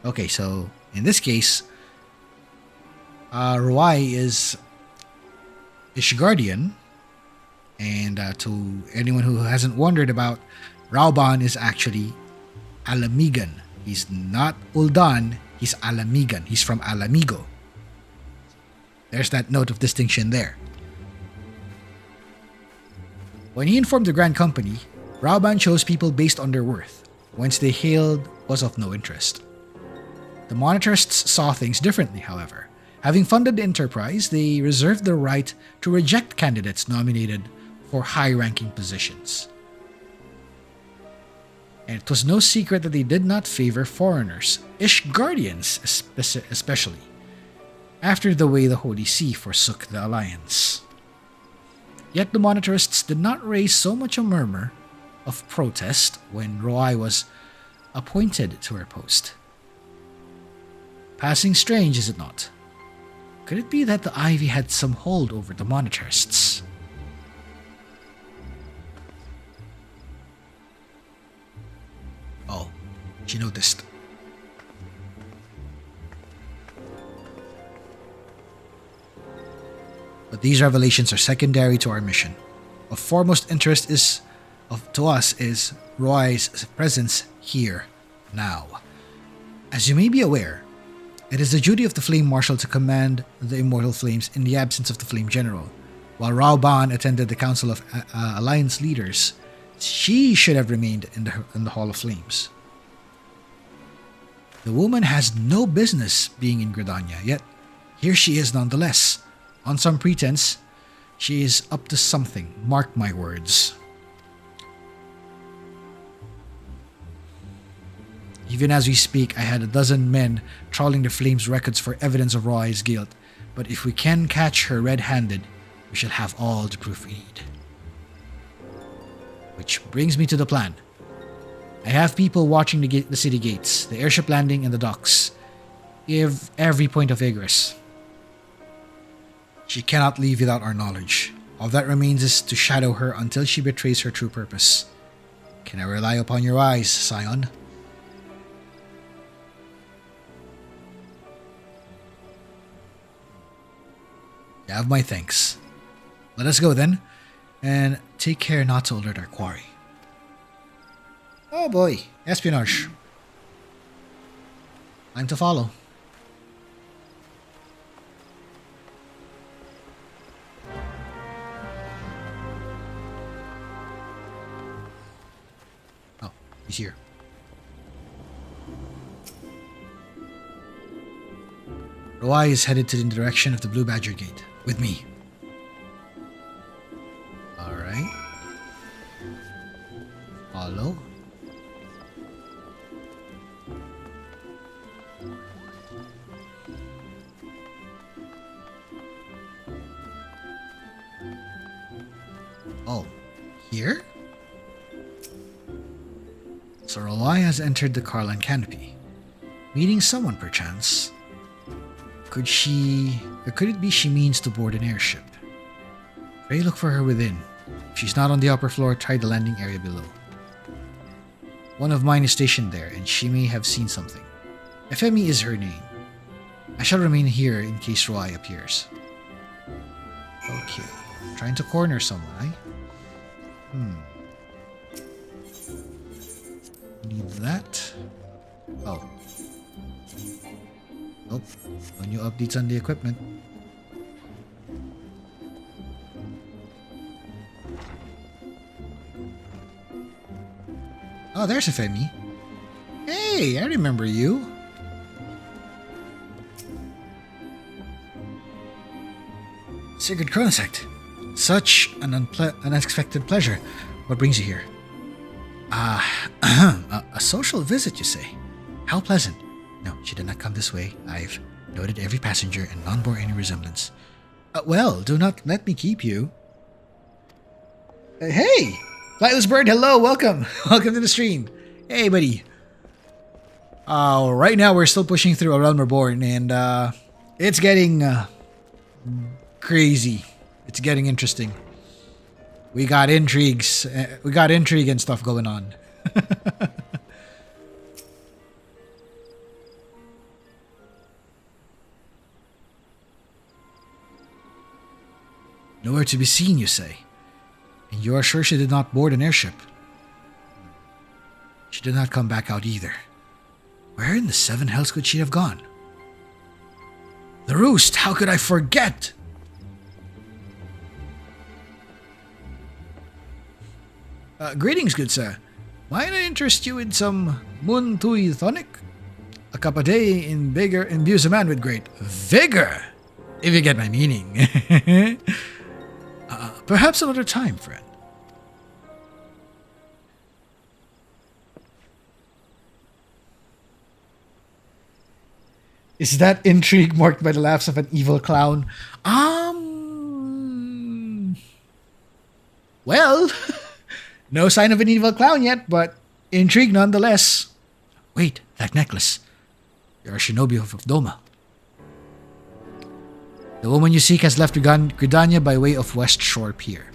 Okay, so in this case, Roai is Ishgardian, and to anyone who hasn't wondered about, Rauban is actually Alamigan. He's not Uldan, he's Alamigan. He's from Alamigo. There's that note of distinction there. When he informed the Grand Company, Rauban chose people based on their worth. Whence they hailed was of no interest. The monetarists saw things differently, however. Having funded the enterprise, they reserved the right to reject candidates nominated for high-ranking positions. And it was no secret that they did not favor foreigners, Ishgardians especially, after the way the Holy See forsook the alliance. Yet the monetarists did not raise so much a murmur of protest when Roai was appointed to her post. Passing strange, is it not? Could it be that the Ivy had some hold over the monetarists? Oh, she noticed. But these revelations are secondary to our mission. Of foremost interest to us is Roy's presence here, now. As you may be aware, it is the duty of the Flame Marshal to command the Immortal Flames in the absence of the Flame General. While Rauban attended the Council of Alliance Leaders, she should have remained in the Hall of Flames. The woman has no business being in Gridania, yet here she is nonetheless. On some pretense, she is up to something, mark my words. Even as we speak, I had a dozen men trawling the Flames' records for evidence of Roy's guilt, but if we can catch her red-handed, we shall have all the proof we need. Which brings me to the plan. I have people watching the city gates, the airship landing, and the docks. Give every point of egress. She cannot leave without our knowledge. All that remains is to shadow her until she betrays her true purpose. Can I rely upon your eyes, Scion? You have my thanks. Let us go then, and take care not to alert our quarry. Oh boy, espionage. Time to follow. Oh, he's here. Roai is headed to the direction of the Blue Badger Gate. With me. Alright. Follow. Oh, here? So Roai has entered the Carlan canopy. Meeting someone, perchance. Could it be she means to board an airship? Pray look for her within. If she's not on the upper floor, try the landing area below. One of mine is stationed there, and she may have seen something. Efemi is her name. I shall remain here in case Roai appears. Okay. Trying to corner someone, eh? Need that. Oh. Nope. No new updates on the equipment. Oh, there's Efemi. Hey, I remember you. Sigurd Chronosecht. Such an unexpected pleasure. What brings you here? A social visit, you say? How pleasant. No, she did not come this way. I've noted every passenger and none bore any resemblance. Well, do not let me keep you. Hey! Flightless Bird, hello, welcome. Welcome to the stream. Hey, buddy. Right now we're still pushing through A Realm Reborn, and it's getting crazy. It's getting interesting. We got intrigues. We got intrigue and stuff going on. Nowhere to be seen, you say? And you are sure she did not board an airship? She did not come back out either. Where in the seven hells could she have gone? The Roost, how could I forget? Greetings, good sir. Might I interest you in some Moon Tui tonic? A cup a day in bigger imbues a man with great vigor, if you get my meaning. Perhaps another time, friend. Is that intrigue marked by the laughs of an evil clown? Well, no sign of an evil clown yet, but intrigue nonetheless. Wait, that necklace. You're a shinobi of Doma. The woman you seek has left Gridania by way of West Shore Pier.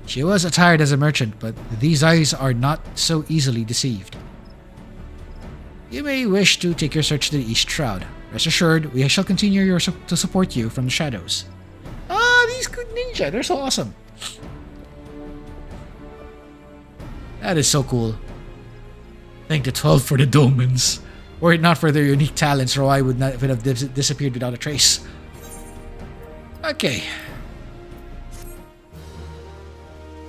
She was attired as a merchant, but these eyes are not so easily deceived. You may wish to take your search to the East Shroud. Rest assured, we shall continue to support you from the shadows. These good ninja, they're so awesome. That is so cool. Thank the 12 for the Domans. Were it not for their unique talents, Roi would have disappeared without a trace. Okay.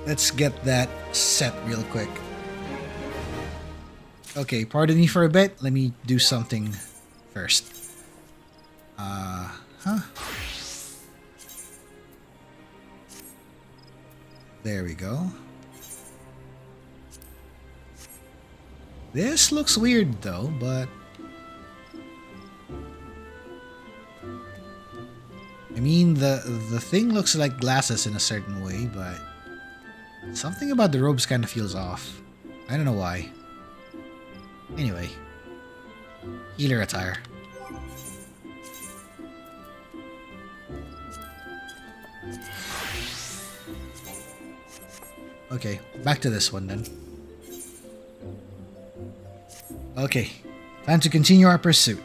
Let's get that set real quick. Okay, pardon me for a bit. Let me do something first. There we go. This looks weird though, but I mean the thing looks like glasses in a certain way, but something about the robes kind of feels off. I don't know why. Anyway, healer attire. Okay, back to this one then. Okay, time to continue our pursuit.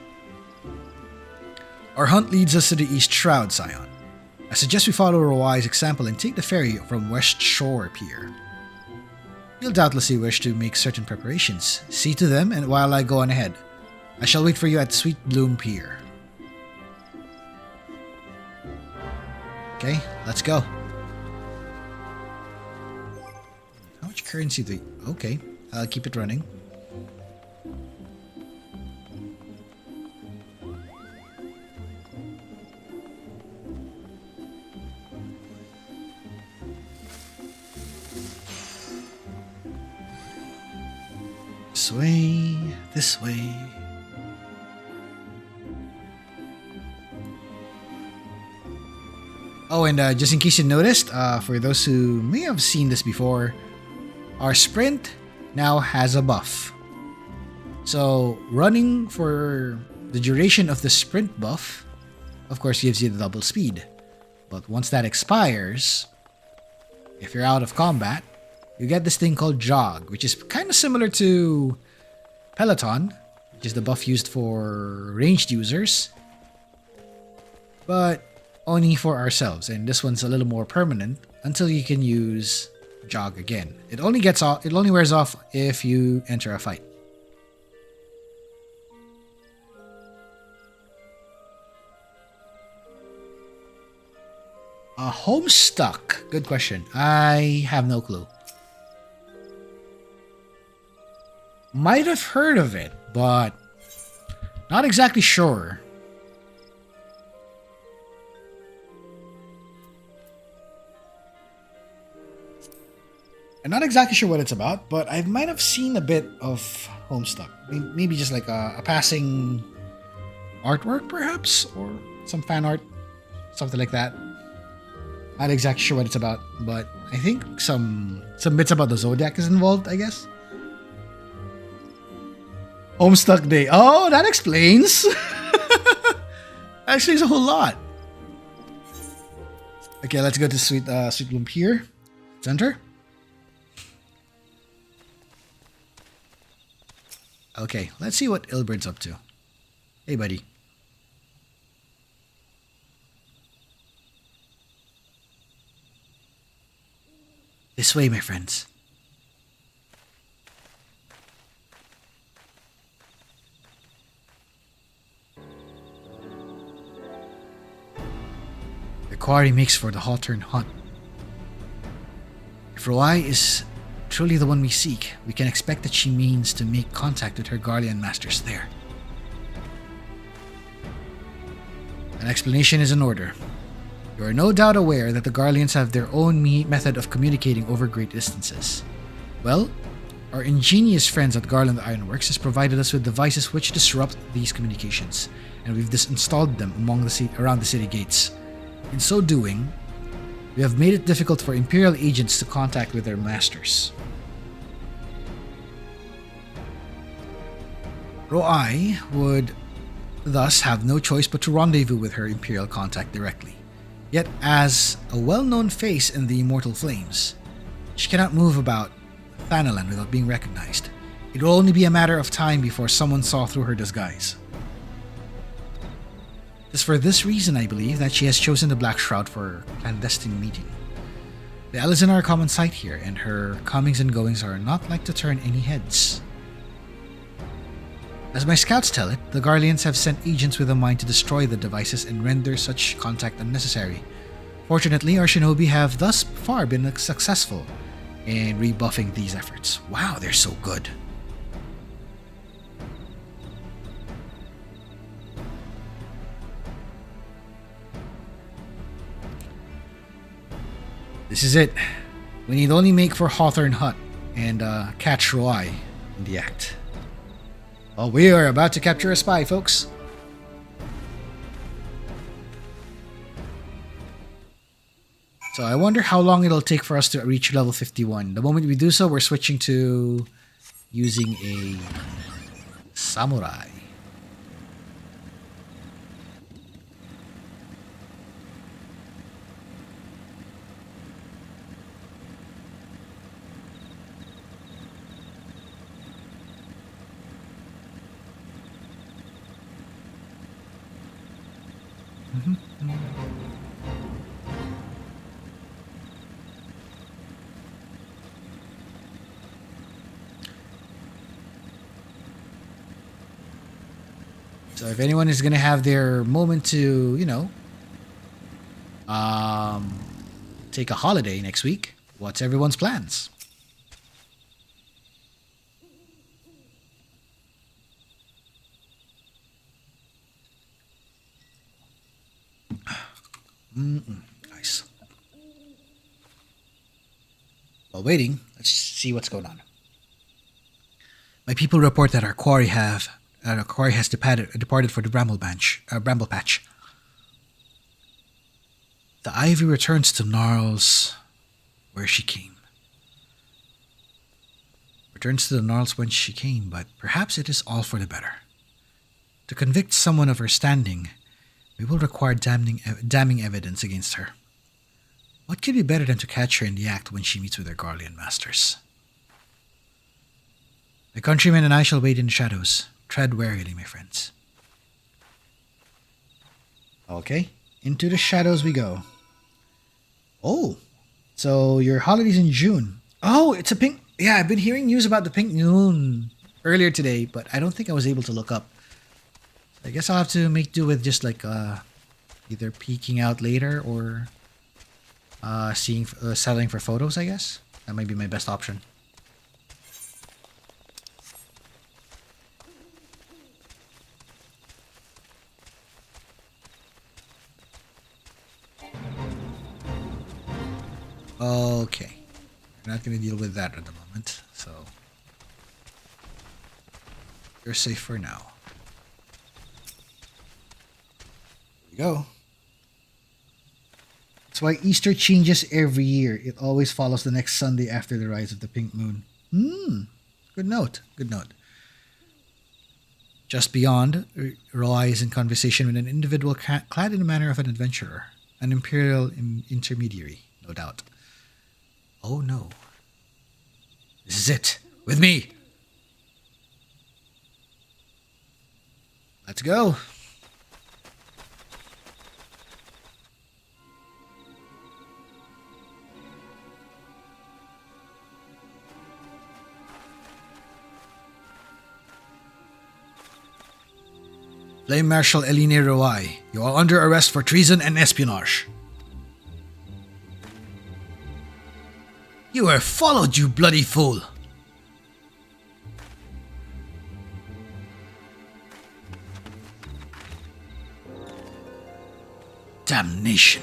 Our hunt leads us to the East Shroud, Scion. I suggest we follow Roai's example and take the ferry from West Shore Pier. You'll doubtlessly wish to make certain preparations. See to them, and while I go on ahead, I shall wait for you at Sweet Bloom Pier. Okay, let's go. How much currency do we... Okay, I'll keep it running. This way, this way. Oh, and just in case you noticed, for those who may have seen this before, our sprint now has a buff. So running for the duration of the sprint buff, of course, gives you the double speed. But once that expires, if you're out of combat, you get this thing called Jog, which is kind of similar to Peloton, which is the buff used for ranged users, but only for ourselves. And this one's a little more permanent until you can use Jog again. It only wears off if you enter a fight. Homestuck. Good question. I have no clue. Might have heard of it, but not exactly sure. I'm not exactly sure what it's about, but I might have seen a bit of Homestuck. Maybe just like a passing artwork, perhaps? Or some fan art. Something like that. Not exactly sure what it's about, but I think some bits about the Zodiac is involved, I guess. Homestuck Day. Oh, that explains. That explains a whole lot. Okay, let's go to Sweet Bloom here. Center. Okay, let's see what Ilberd's up to. Hey, buddy. This way, my friends. The quarry makes for the Hawthorne hunt. If Roai is truly the one we seek, we can expect that she means to make contact with her Garlean masters there. An explanation is in order. You are no doubt aware that the Garleans have their own method of communicating over great distances. Well, our ingenious friends at Garland Ironworks has provided us with devices which disrupt these communications, and we've installed them around the city gates. In so doing, we have made it difficult for Imperial agents to contact with their masters. Roai would thus have no choice but to rendezvous with her Imperial contact directly. Yet, as a well-known face in the Immortal Flames, she cannot move about Thanalan without being recognized. It will only be a matter of time before someone saw through her disguise. It is for this reason, I believe, that she has chosen the Black Shroud for her clandestine meeting. The Elysian are a common sight here, and her comings and goings are not like to turn any heads. As my scouts tell it, the Garleans have sent agents with a mind to destroy the devices and render such contact unnecessary. Fortunately, our shinobi have thus far been successful in rebuffing these efforts. Wow, they're so good. This is it. We need only make for Hawthorne Hut and catch Roai in the act. Well, we are about to capture a spy, folks. So I wonder how long it'll take for us to reach level 51. The moment we do so, we're switching to using a samurai. So if anyone is gonna have their moment to, take a holiday next week, what's everyone's plans? Nice. While waiting, let's see what's going on. My people report that our quarry has departed for the bramble patch. The ivy returns to gnarls where she came. Returns to the gnarls whence she came, but perhaps it is all for the better. To convict someone of her standing, we will require damning evidence against her. What could be better than to catch her in the act when she meets with her Garlean masters? My countrymen and I shall wait in the shadows. Tread warily, my friends. Okay, into the shadows we go. Oh, so your holiday's in June. Oh, it's a pink... Yeah, I've been hearing news about the pink moon earlier today, but I don't think I was able to look up. I guess I'll have to make do with just like either peeking out later or settling for photos, I guess. That might be my best option. Okay. We're not going to deal with that at the moment, so you're safe for now. Here we go. Let's why Easter changes every year. It always follows the next Sunday after the rise of the pink moon. Good note. Good note. Just beyond, Roy is in conversation with an individual clad in the manner of an adventurer, an imperial intermediary, no doubt. Oh no. This is it. With me. Let's go. Flame Marshal Eline Roy, you are under arrest for treason and espionage. You are followed, you bloody fool! Damnation.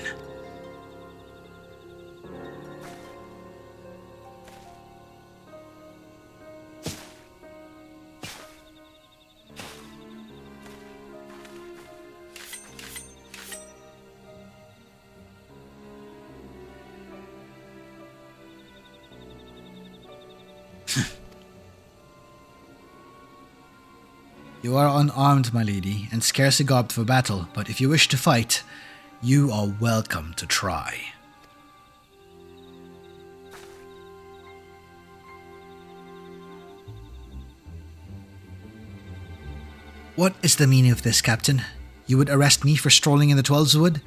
You are unarmed, my lady, and scarcely garbed for battle, but if you wish to fight, you are welcome to try. What is the meaning of this, Captain? You would arrest me for strolling in the Twelveswood?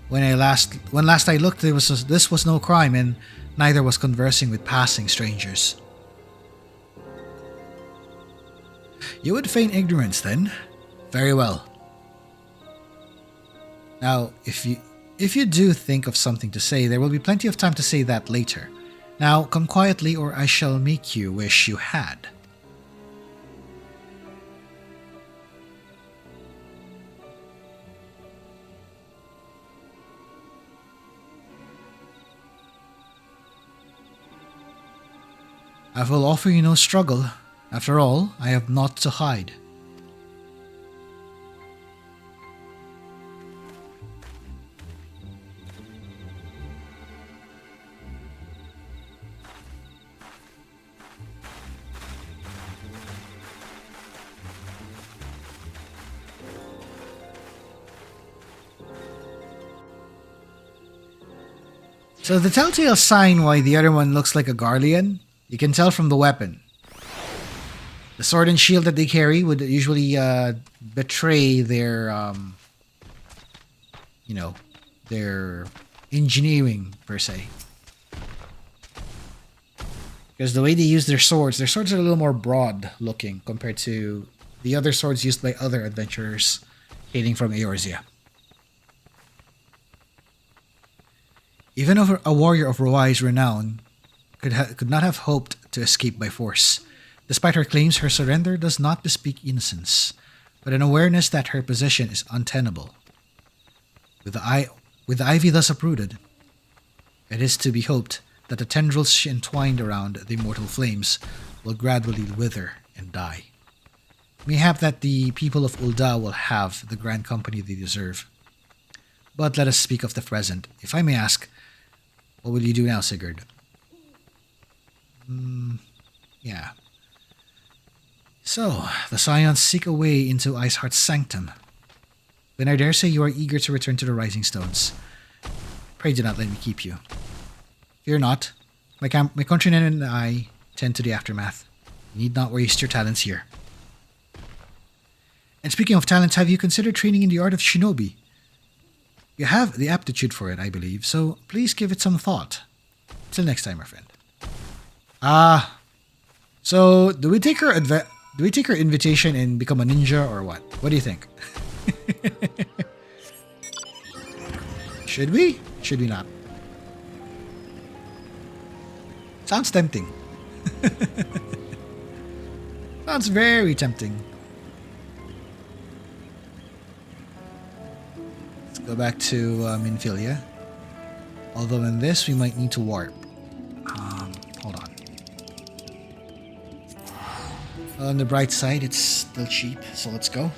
When last I looked, this was no crime, and neither was conversing with passing strangers. You would feign ignorance, then? Very well. Now, if you do think of something to say, there will be plenty of time to say that later. Now, come quietly, or I shall make you wish you had. I will offer you no struggle. After all, I have naught to hide. So the telltale sign why the other one looks like a Garlean, you can tell from the weapon. The sword and shield that they carry would usually betray their, their engineering, per se. Because the way they use their swords are a little more broad looking compared to the other swords used by other adventurers hailing from Eorzea. Even a warrior of Roai's renown could not have hoped to escape by force. Despite her claims, her surrender does not bespeak innocence, but an awareness that her position is untenable. With the ivy thus uprooted, it is to be hoped that the tendrils she entwined around the Immortal Flames will gradually wither and die. Mayhap that the people of Ul'dah will have the grand company they deserve. But let us speak of the present. If I may ask, what will you do now, Sigurd? Yeah. So, the Scions seek a way into Iceheart's sanctum. Then I dare say you are eager to return to the Rising Stones. Pray do not let me keep you. Fear not. My countrymen and I tend to the aftermath. You need not waste your talents here. And speaking of talents, have you considered training in the art of shinobi? You have the aptitude for it, I believe, so please give it some thought. Till next time, my friend. So do we take her invitation and become a ninja or what? What do you think? Should we? Should we not? Sounds tempting. Sounds very tempting. Let's go back to Minfilia. Although in this we might need to warp. Hold on. On the bright side, it's still cheap, so let's go.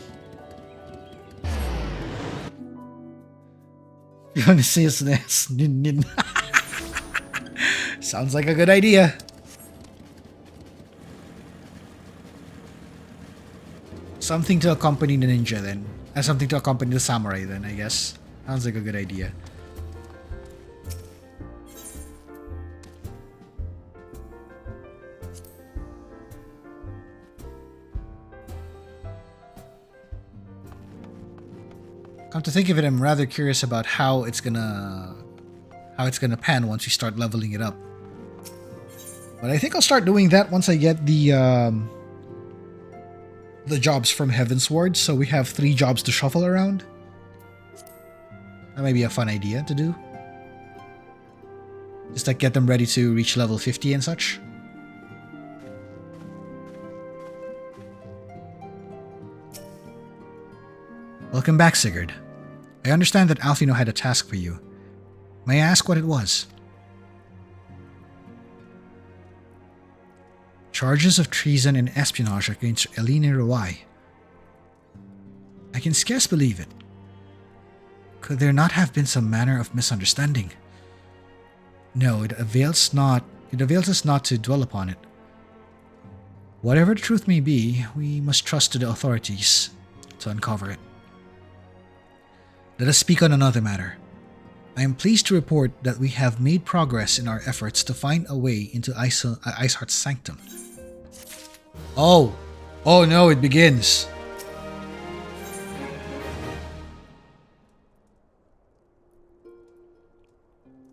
Consciousness. Nin, nin. Sounds like a good idea. Something to accompany the ninja then. Something to accompany the samurai then, I guess. Sounds like a good idea. Come to think of it, I'm rather curious about how it's gonna pan once we start leveling it up. But I think I'll start doing that once I get the jobs from Heavensward, so we have 3 jobs to shuffle around. That might be a fun idea to do. Just like get them ready to reach level 50 and such. Welcome back, Sigurd. I understand that Alphinaud had a task for you. May I ask what it was? Charges of treason and espionage against Eline Rouai. I can scarce believe it. Could there not have been some manner of misunderstanding? No, it avails us not to dwell upon it. Whatever the truth may be, we must trust to the authorities to uncover it. Let us speak on another matter. I am pleased to report that we have made progress in our efforts to find a way into Iceheart's sanctum. Oh no, it begins.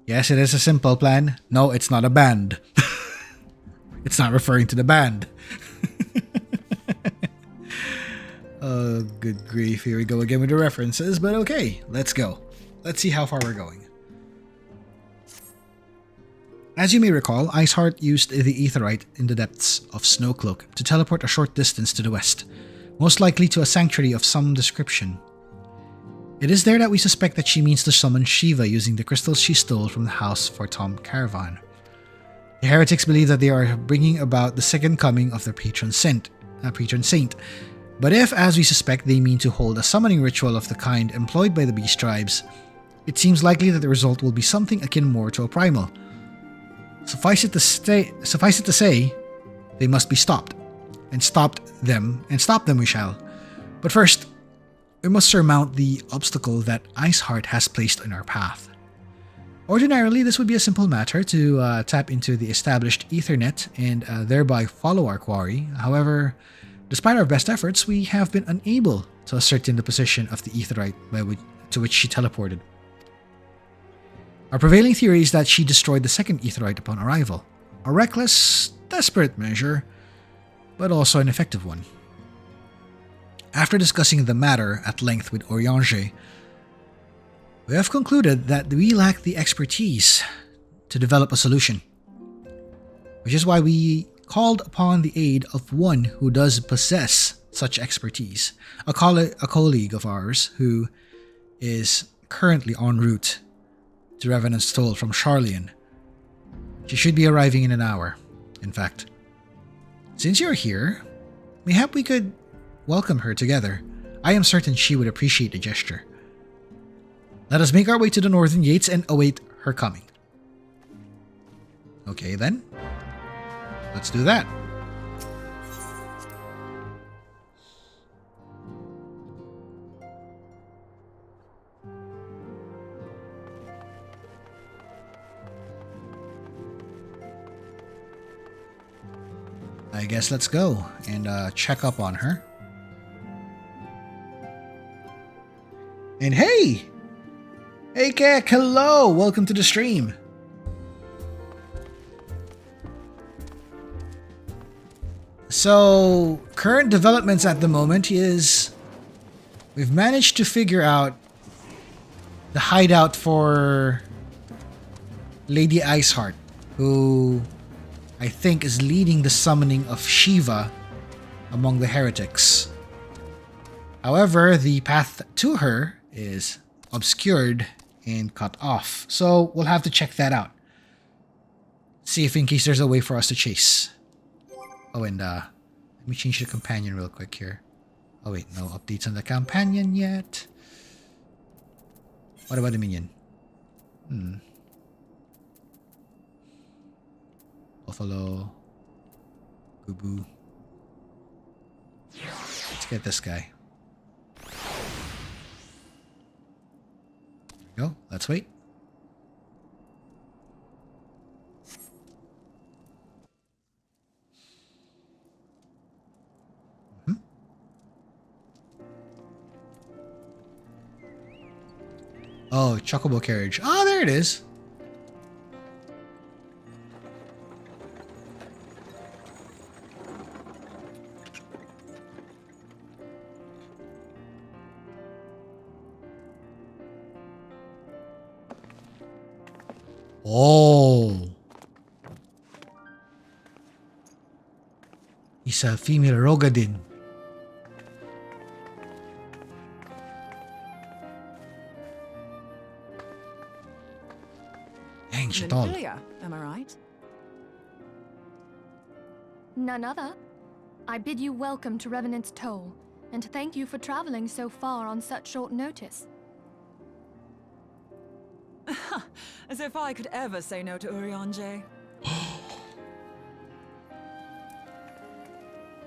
Yes, it is a simple plan. No, it's not a band. It's not referring to the band. Oh, good grief. Here we go again with the references, but okay, let's go. Let's see how far we're going. As you may recall, Iceheart used the Aetheryte in the depths of Snowcloak to teleport a short distance to the west, most likely to a sanctuary of some description. It is there that we suspect that she means to summon Shiva using the crystals she stole from the house for Tom Caravan. The heretics believe that they are bringing about the second coming of their patron saint. But if, as we suspect, they mean to hold a summoning ritual of the kind employed by the beast tribes, it seems likely that the result will be something akin more to a primal. Suffice it to say, they must be stopped. And stop them we shall. But first, we must surmount the obstacle that Iceheart has placed in our path. Ordinarily, this would be a simple matter to tap into the established Ethernet and thereby follow our quarry. However, despite our best efforts, we have been unable to ascertain the position of the Aetheryte to which she teleported. Our prevailing theory is that she destroyed the second Aetheryte upon arrival. A reckless, desperate measure, but also an effective one. After discussing the matter at length with Oriange, we have concluded that we lack the expertise to develop a solution, which is why we called upon the aid of one who does possess such expertise, a colleague of ours who is currently en route to Revenant's Toll from Charlian. She should be arriving in an hour, in fact. Since you're here, mayhap we could welcome her together. I am certain she would appreciate the gesture. Let us make our way to the northern gates and await her coming. Okay then. Let's do that. I guess let's go and check up on her. And hey! Hey Kek, hello! Welcome to the stream. So, current developments at the moment is we've managed to figure out the hideout for Lady Iceheart, who I think is leading the summoning of Shiva among the heretics. However, the path to her is obscured and cut off. So we'll have to check that out. See if in case there's a way for us to chase. Oh, and let me change the companion real quick here. Oh wait, no updates on the companion yet. What about the minion? Buffalo. Boo-boo. Let's get this guy. There we go. Let's wait. Oh, Chocobo carriage. Oh, there it is. Oh. He's a female Rogadin. Dang, shit all. Am I right? None other. I bid you welcome to Revenant's Toll, and thank you for traveling so far on such short notice. As if I could ever say no to Urianger.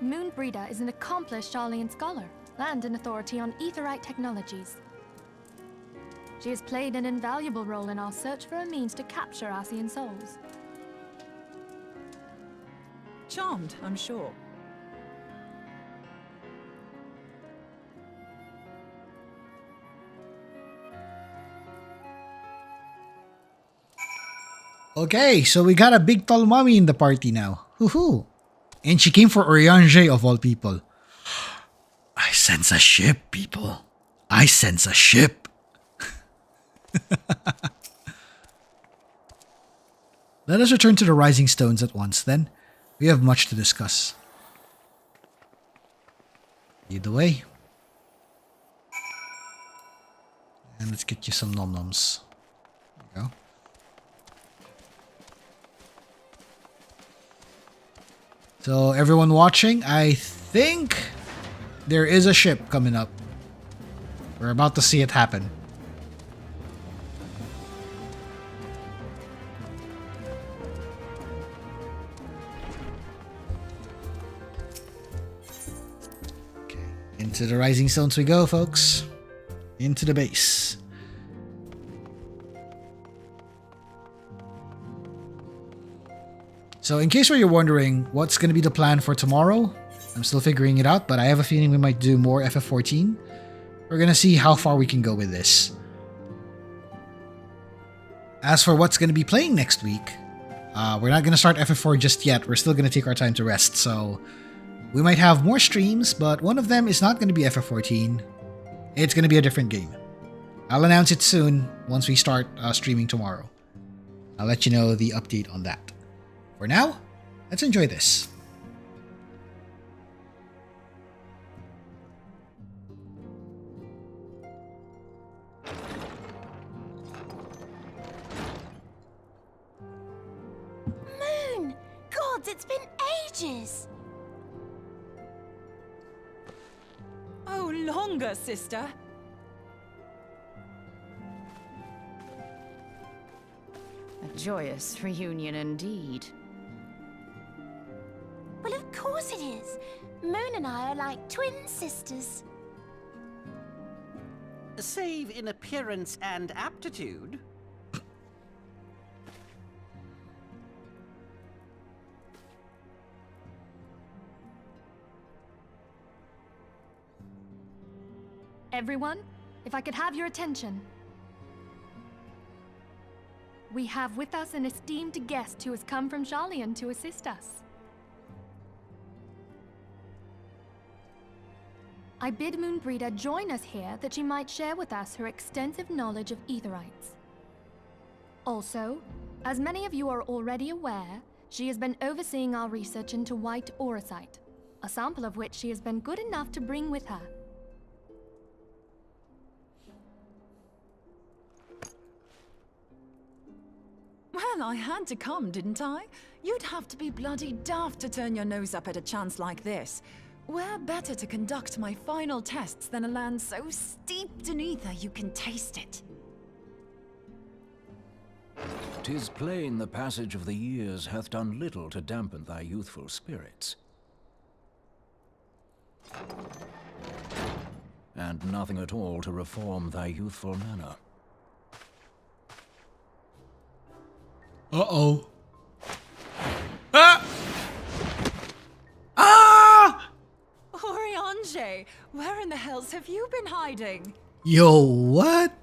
Moonbreeder is an accomplished Sharlayan scholar and an authority on aetherite technologies. She has played an invaluable role in our search for a means to capture Ascian souls. Charmed, I'm sure. Okay, so we got a big tall mommy in the party now. Hoo-hoo. And she came for Urianger of all people. I sense a ship, people. I sense a ship. Let us return to the Rising Stones at once, then. We have much to discuss. Lead the way. And let's get you some nom-noms. There you go. So everyone watching, I think there is a ship coming up. We're about to see it happen. Okay, into the Rising Stones we go, folks. Into the base. So in case you're wondering what's going to be the plan for tomorrow, I'm still figuring it out, but I have a feeling we might do more FF14. We're going to see how far we can go with this. As for what's going to be playing next week, we're not going to start FF4 just yet. We're still going to take our time to rest, so we might have more streams, but one of them is not going to be FF14. It's going to be a different game. I'll announce it soon once we start streaming tomorrow. I'll let you know the update on that. For now, let's enjoy this. Moon! Gods, it's been ages! Oh, longer, sister. A joyous reunion indeed. Well, of course it is. Moon and I are like twin sisters. Save in appearance and aptitude. Everyone, if I could have your attention. We have with us an esteemed guest who has come from Sharlayan to assist us. I bid Moonbreeder join us here that she might share with us her extensive knowledge of aetherites. Also, as many of you are already aware, she has been overseeing our research into white auracite, a sample of which she has been good enough to bring with her. Well, I had to come, didn't I? You'd have to be bloody daft to turn your nose up at a chance like this. Where better to conduct my final tests than a land so steeped in ether you can taste it? 'Tis plain the passage of the years hath done little to dampen thy youthful spirits. And nothing at all to reform thy youthful manner. Uh-oh. Ah! Ah! Oriange, where in the hells have you been hiding? Yo, what?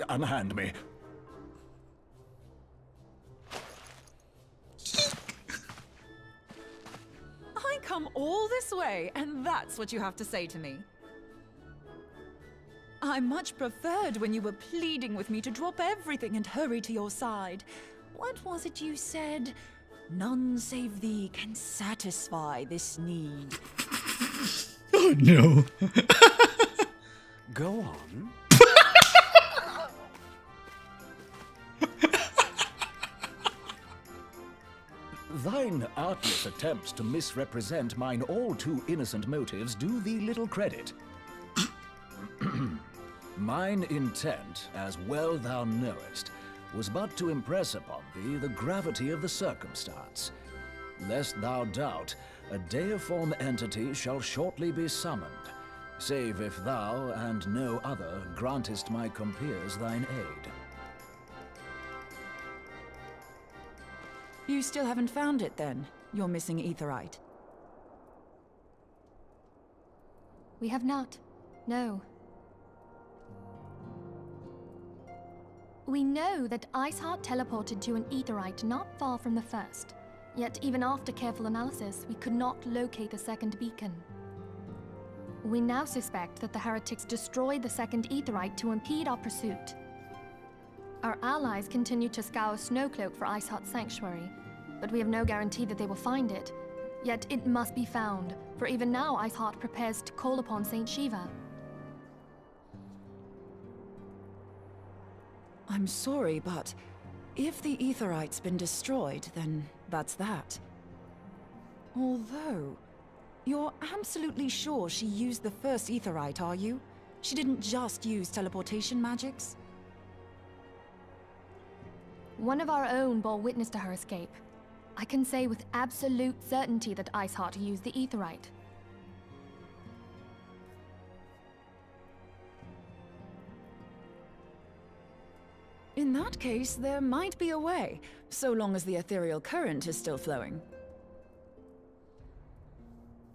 Unhand me. I come all this way, and that's what you have to say to me. I much preferred when you were pleading with me to drop everything and hurry to your side. What was it you said? None save thee can satisfy this need. Oh no. Go on. Thine artless attempts to misrepresent mine all too innocent motives do thee little credit. Mine intent, as well thou knowest, was but to impress upon thee the gravity of the circumstance. Lest thou doubt, a deiform entity shall shortly be summoned, save if thou and no other grantest my compeers thine aid. You still haven't found it, then? Your missing aetherite? We have not. No. We know that Iceheart teleported to an aetherite not far from the first. Yet even after careful analysis, we could not locate the second beacon. We now suspect that the heretics destroyed the second aetherite to impede our pursuit. Our allies continue to scour Snowcloak for Iceheart's sanctuary, but we have no guarantee that they will find it. Yet it must be found, for even now Iceheart prepares to call upon Saint Shiva. I'm sorry, but if the aetherite's been destroyed, then that's that. Although, you're absolutely sure she used the first aetherite, are you? She didn't just use teleportation magics? One of our own bore witness to her escape. I can say with absolute certainty that Iceheart used the aetherite. In that case, there might be a way, so long as the ethereal current is still flowing.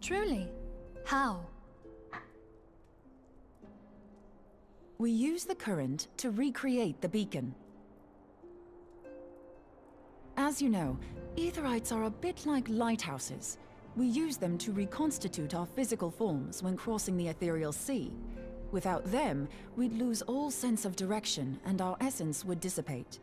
Truly? How? We use the current to recreate the beacon. As you know, aetherites are a bit like lighthouses. We use them to reconstitute our physical forms when crossing the ethereal sea. Without them, we'd lose all sense of direction and our essence would dissipate.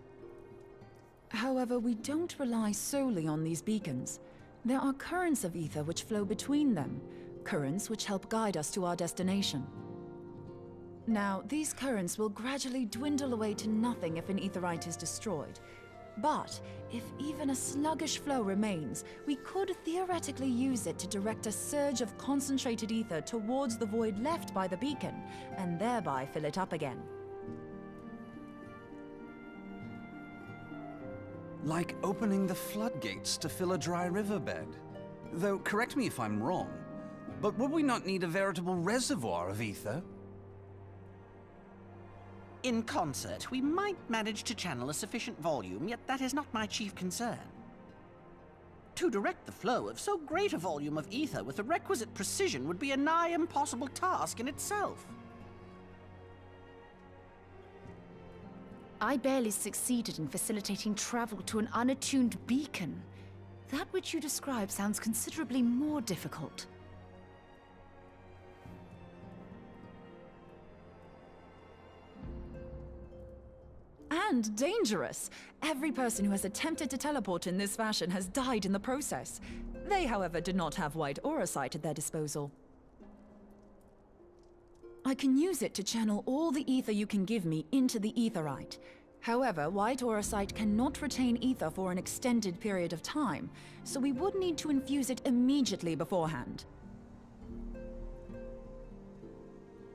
However, we don't rely solely on these beacons. There are currents of ether which flow between them, currents which help guide us to our destination. Now, these currents will gradually dwindle away to nothing if an aetherite is destroyed. But if even a sluggish flow remains, we could theoretically use it to direct a surge of concentrated ether towards the void left by the beacon, and thereby fill it up again. Like opening the floodgates to fill a dry riverbed. Though, correct me if I'm wrong, but would we not need a veritable reservoir of ether? In concert, we might manage to channel a sufficient volume, yet that is not my chief concern. To direct the flow of so great a volume of ether with the requisite precision would be a nigh impossible task in itself. I barely succeeded in facilitating travel to an unattuned beacon. That which you describe sounds considerably more difficult. And dangerous. Every person who has attempted to teleport in this fashion has died in the process. They, however, did not have white aura sight at their disposal. I can use it to channel all the ether you can give me into the aetherite. However, white aura sight cannot retain ether for an extended period of time, so we would need to infuse it immediately beforehand.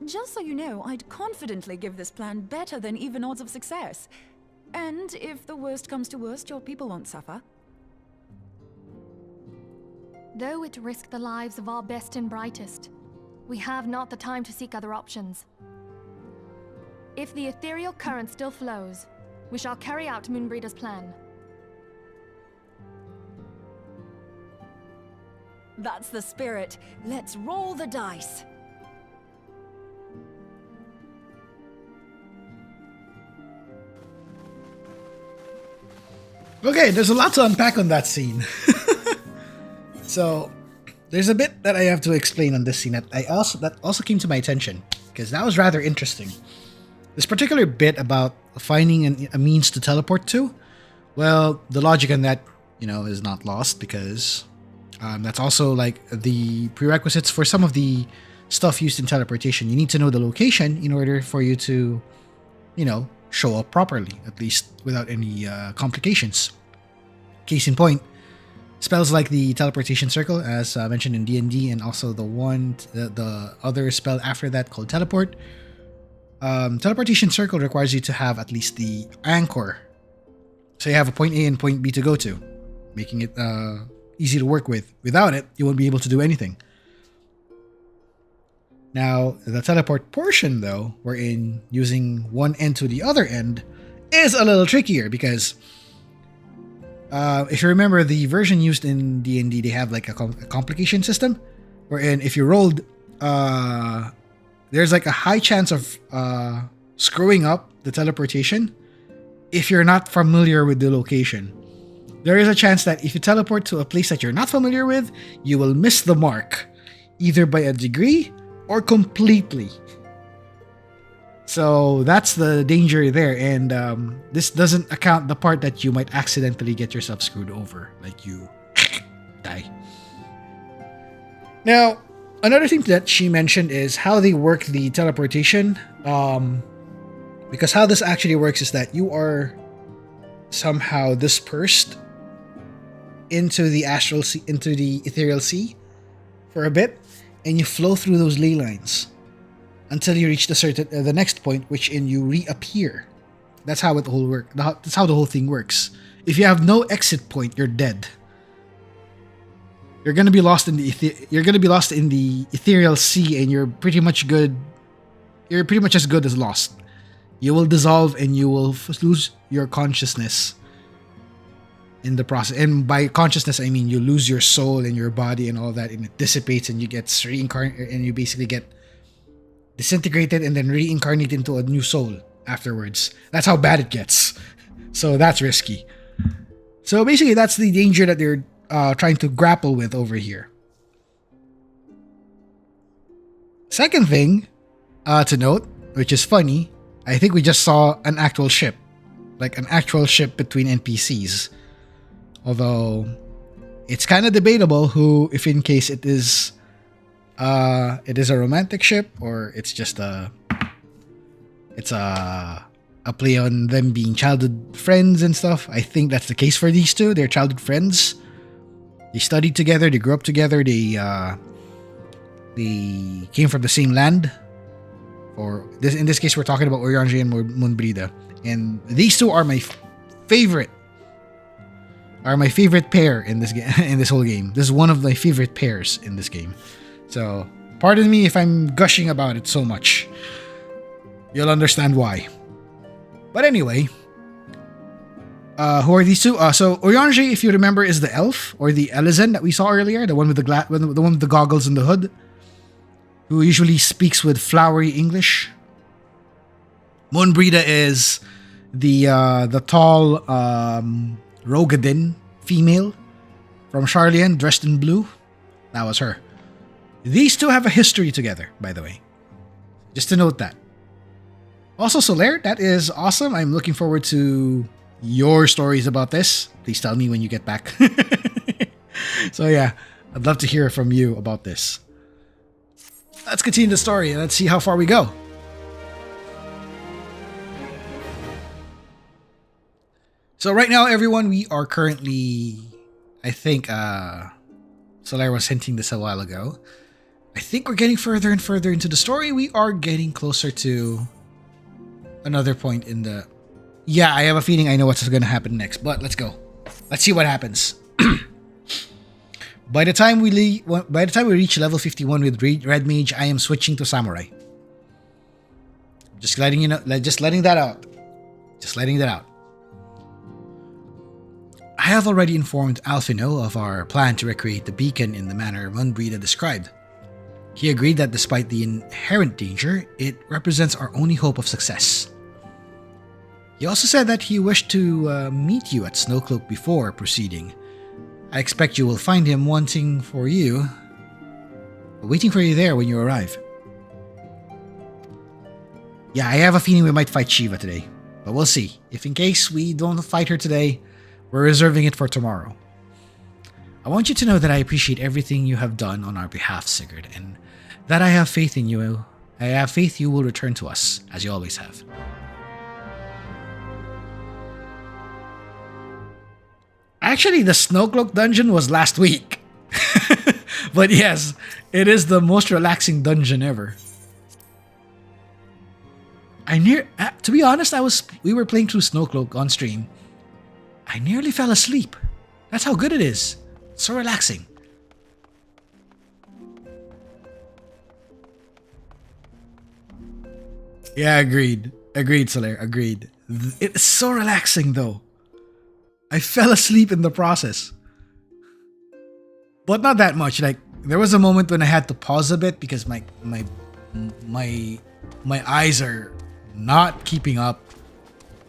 Just so you know, I'd confidently give this plan better than even odds of success. And if the worst comes to worst, your people won't suffer. Though it risk the lives of our best and brightest, we have not the time to seek other options. If the ethereal current still flows, we shall carry out Moonbreeder's plan. That's the spirit. Let's roll the dice. Okay, there's a lot to unpack on that scene. So, there's a bit that I have to explain on this scene that also came to my attention because that was rather interesting. This particular bit about finding a means to teleport to, well, the logic on that, is not lost because that's also like the prerequisites for some of the stuff used in teleportation. You need to know the location in order for you to, show up properly, at least without any complications. Case in point, spells like the teleportation circle, as mentioned in D&D, and also the other spell after that called teleport. Teleportation circle requires you to have at least the anchor, so you have a point A and point B to go to, making it easy to work with. Without it, you won't be able to do anything. Now, the teleport portion, though, wherein using one end to the other end, is a little trickier because if you remember the version used in D&D, they have like a complication system, wherein if you rolled, there's like a high chance of screwing up the teleportation if you're not familiar with the location. There is a chance that if you teleport to a place that you're not familiar with, you will miss the mark, either by a degree or completely. So that's the danger there, and this doesn't account the part that you might accidentally get yourself screwed over, like you die. Now, another thing that she mentioned is how they work the teleportation, because how this actually works is that you are somehow dispersed into the astral sea, into the ethereal sea for a bit, and you flow through those ley lines until you reach the next point, which you reappear. That's how it all works. That's how the whole thing works. If you have no exit point, you're dead. You're gonna be lost in the ethereal sea, and you're pretty much good. You're pretty much as good as lost. You will dissolve, and you will lose your consciousness in the process. And by consciousness, I mean you lose your soul and your body and all that, and it dissipates, and you get reincarnated, and you basically get disintegrated and then reincarnated into a new soul afterwards. That's how bad it gets. So that's risky. So basically, that's the danger that they're trying to grapple with over here. Second thing to note, which is funny, I think we just saw an actual ship. Like an actual ship between NPCs. Although, it's kind of debatable if in case it is a romantic ship, or it's just a play on them being childhood friends and stuff. I think that's the case for these two. They're childhood friends. They studied together. They grew up together. They came from the same land. In this case, we're talking about Urianger and Moonbreeder. And these two are my favorite pair in this game. In this whole game, this is one of my favorite pairs in this game. So, pardon me if I'm gushing about it so much. You'll understand why. But anyway, who are these two? So Urianger, if you remember, is the elf or the Elizen that we saw earlier, the one with the one with the goggles and the hood, who usually speaks with flowery English. Moonbreeder is the tall Rogadin female from Sharlayan, dressed in blue. That was her. These two have a history together, by the way. Just to note that. Also, Solaire, that is awesome. I'm looking forward to your stories about this. Please tell me when you get back. So yeah, I'd love to hear from you about this. Let's continue the story and let's see how far we go. So right now, everyone, we are currently, I think, Solaire was hinting this a while ago. I think we're getting further and further into the story. We are getting closer to another point in the Yeah, I have a feeling I know what's going to happen next, but let's go. Let's see what happens. By the time we reach level 51 with Red Mage, I am switching to Samurai. Just letting you know, just letting that out. Just letting that out. I have already informed Alphinaud of our plan to recreate the beacon in the manner Munbrida described. He agreed that despite the inherent danger, it represents our only hope of success. He also said that he wished to meet you at Snowcloak before proceeding. I expect you will find him waiting for you there when you arrive. Yeah, I have a feeling we might fight Shiva today, but we'll see. If in case we don't fight her today, we're reserving it for tomorrow. I want you to know that I appreciate everything you have done on our behalf, Sigurd, and that I have faith in you. I have faith you will return to us, as you always have. Actually, the Snowcloak dungeon was last week. But yes, it is the most relaxing dungeon ever. To be honest, we were playing through Snowcloak on stream. I nearly fell asleep. That's how good it is. So relaxing. Yeah, agreed. Agreed, Soler. Agreed. It's so relaxing though. I fell asleep in the process. But not that much. Like, there was a moment when I had to pause a bit because my eyes are not keeping up.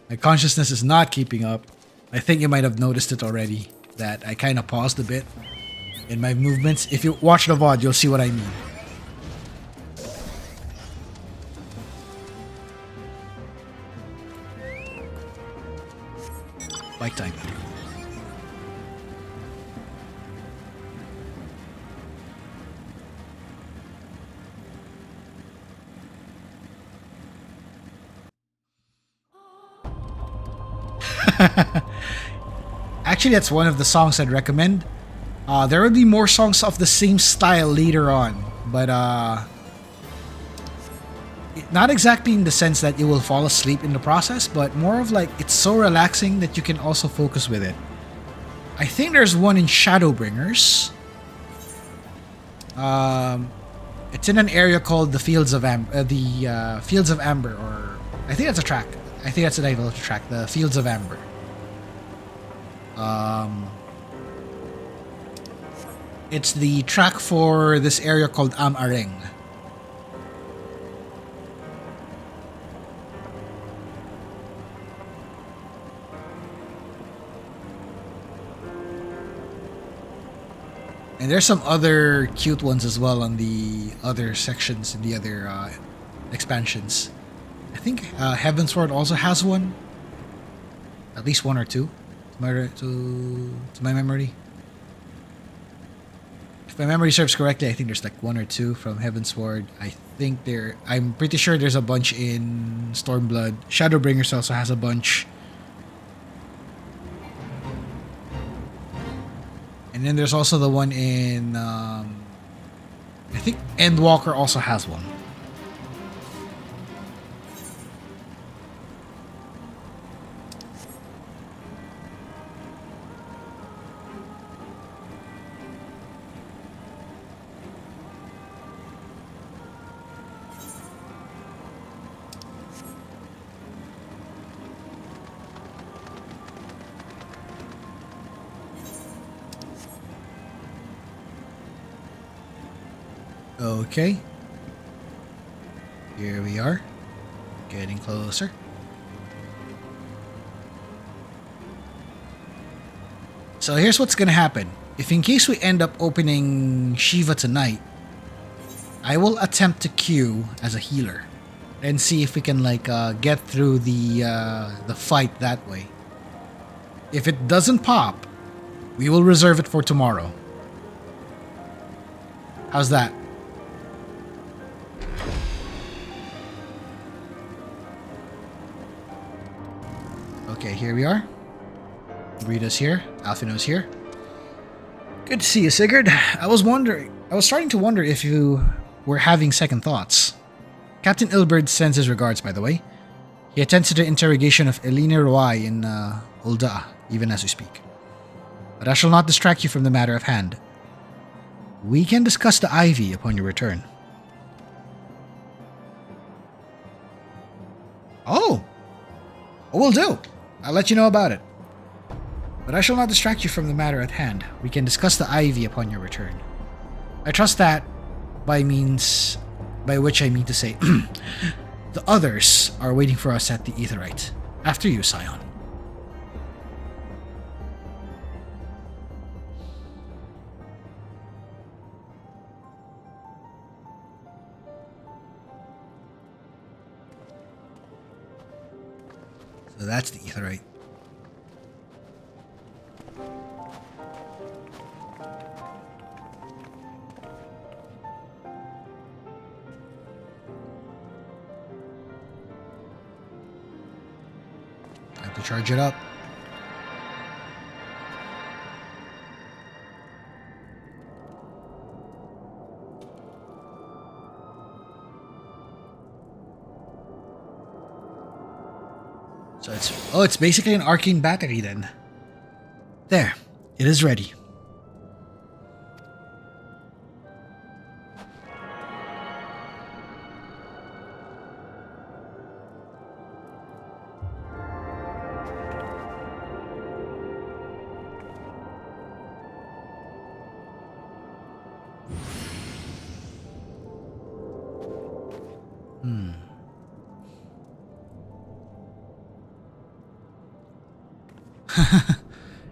My consciousness is not keeping up. I think you might have noticed it already, that I kind of paused a bit in my movements. If you watch the VOD, you'll see what I mean. Bike time. Actually, that's one of the songs I'd recommend. There will be more songs of the same style later on, but not exactly in the sense that you will fall asleep in the process, but more of like it's so relaxing that you can also focus with it. I think there's one in Shadowbringers. It's in an area called the Fields of Amber, or I think that's a track. I think that's the title of the track, the Fields of Amber. It's the track for this area called Am Areng. And there's some other cute ones as well on the other sections in the other expansions. I think Heavensward also has one. At least one or two. To my memory. If my memory serves correctly, I think there's like one or two from Heavensward. I'm pretty sure there's a bunch in Stormblood. Shadowbringers also has a bunch. And then there's also the one in I think Endwalker also has one. Okay. Here we are. Getting closer. So here's what's gonna happen. If in case we end up opening Shiva tonight, I will attempt to queue as a healer and see if we can like get through the fight that way. If it doesn't pop, we will reserve it for tomorrow. How's that? Okay, here we are. Rita's here. Alphinaud's here. Good to see you, Sigurd. I was starting to wonder if you were having second thoughts. Captain Ilberd sends his regards, by the way. He attends to the interrogation of Eline Roy in Ulda, even as we speak. But I shall not distract you from the matter of hand. We can discuss the ivy upon your return. Oh! Will do. I'll let you know about it. But I shall not distract you from the matter at hand. We can discuss the ivy upon your return. I trust that by which I mean to say, the others are waiting for us at the Aetheryte. After you, Scion. So that's the Aetheryte. Time to charge it up. So it's basically an arcane battery then. There, it is ready.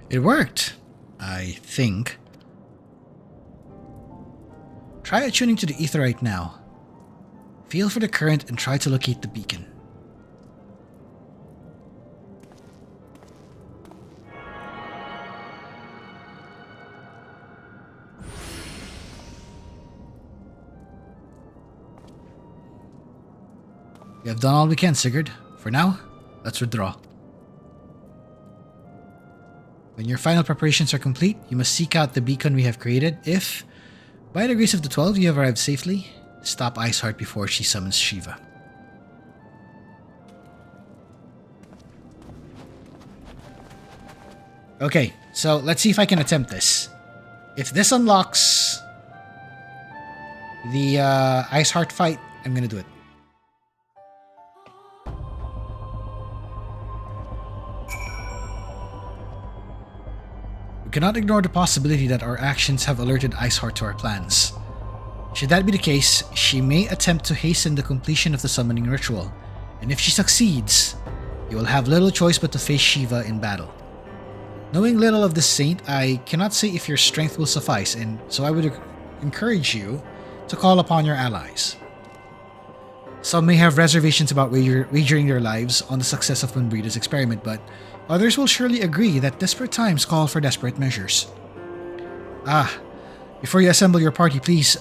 It worked, I think. Try attuning to the Aetheryte now. Feel for the current and try to locate the beacon. We have done all we can, Sigurd. For now, let's withdraw. When your final preparations are complete, you must seek out the beacon we have created. If, by the grace of the 12, you have arrived safely, stop Iceheart before she summons Shiva. Okay, so let's see if I can attempt this. If this unlocks the Iceheart fight, I'm gonna do it. We cannot ignore the possibility that our actions have alerted Iceheart to our plans. Should that be the case, she may attempt to hasten the completion of the summoning ritual, and if she succeeds, you will have little choice but to face Shiva in battle. Knowing little of this saint, I cannot say if your strength will suffice, and so I would encourage you to call upon your allies. Some may have reservations about wagering their lives on the success of Moonbreeder's experiment, but others will surely agree that desperate times call for desperate measures. Before you assemble your party, please,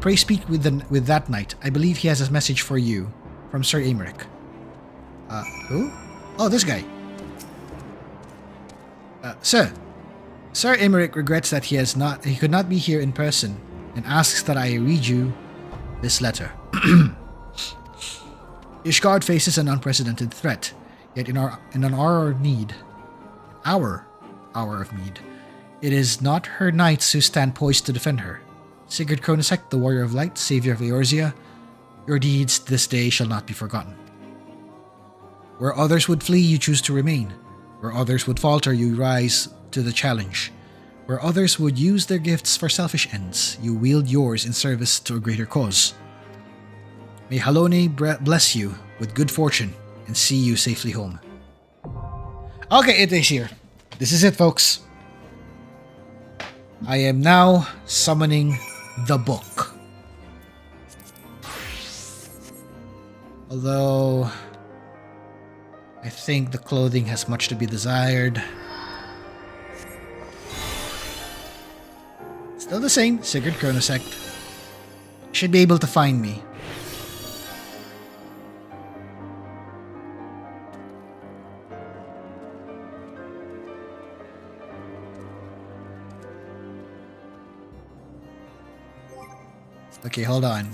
pray speak with that knight. I believe he has a message for you from Sir Aymeric. Who? Oh, this guy. Sir Aymeric regrets that he could not be here in person and asks that I read you this letter. Ishgard faces an unprecedented threat, yet in our hour of need, it is not her knights who stand poised to defend her. Sigurd Chronosecht, the warrior of light, savior of Eorzea, your deeds this day shall not be forgotten. Where others would flee, you choose to remain. Where others would falter, you rise to the challenge. Where others would use their gifts for selfish ends, you wield yours in service to a greater cause. May Halone bless you with good fortune and see you safely home. Okay, it is here. This is it, folks. I am now summoning the book. Although I think the clothing has much to be desired. Still the same, Sigurd Chronosecht. Should be able to find me. Okay, hold on.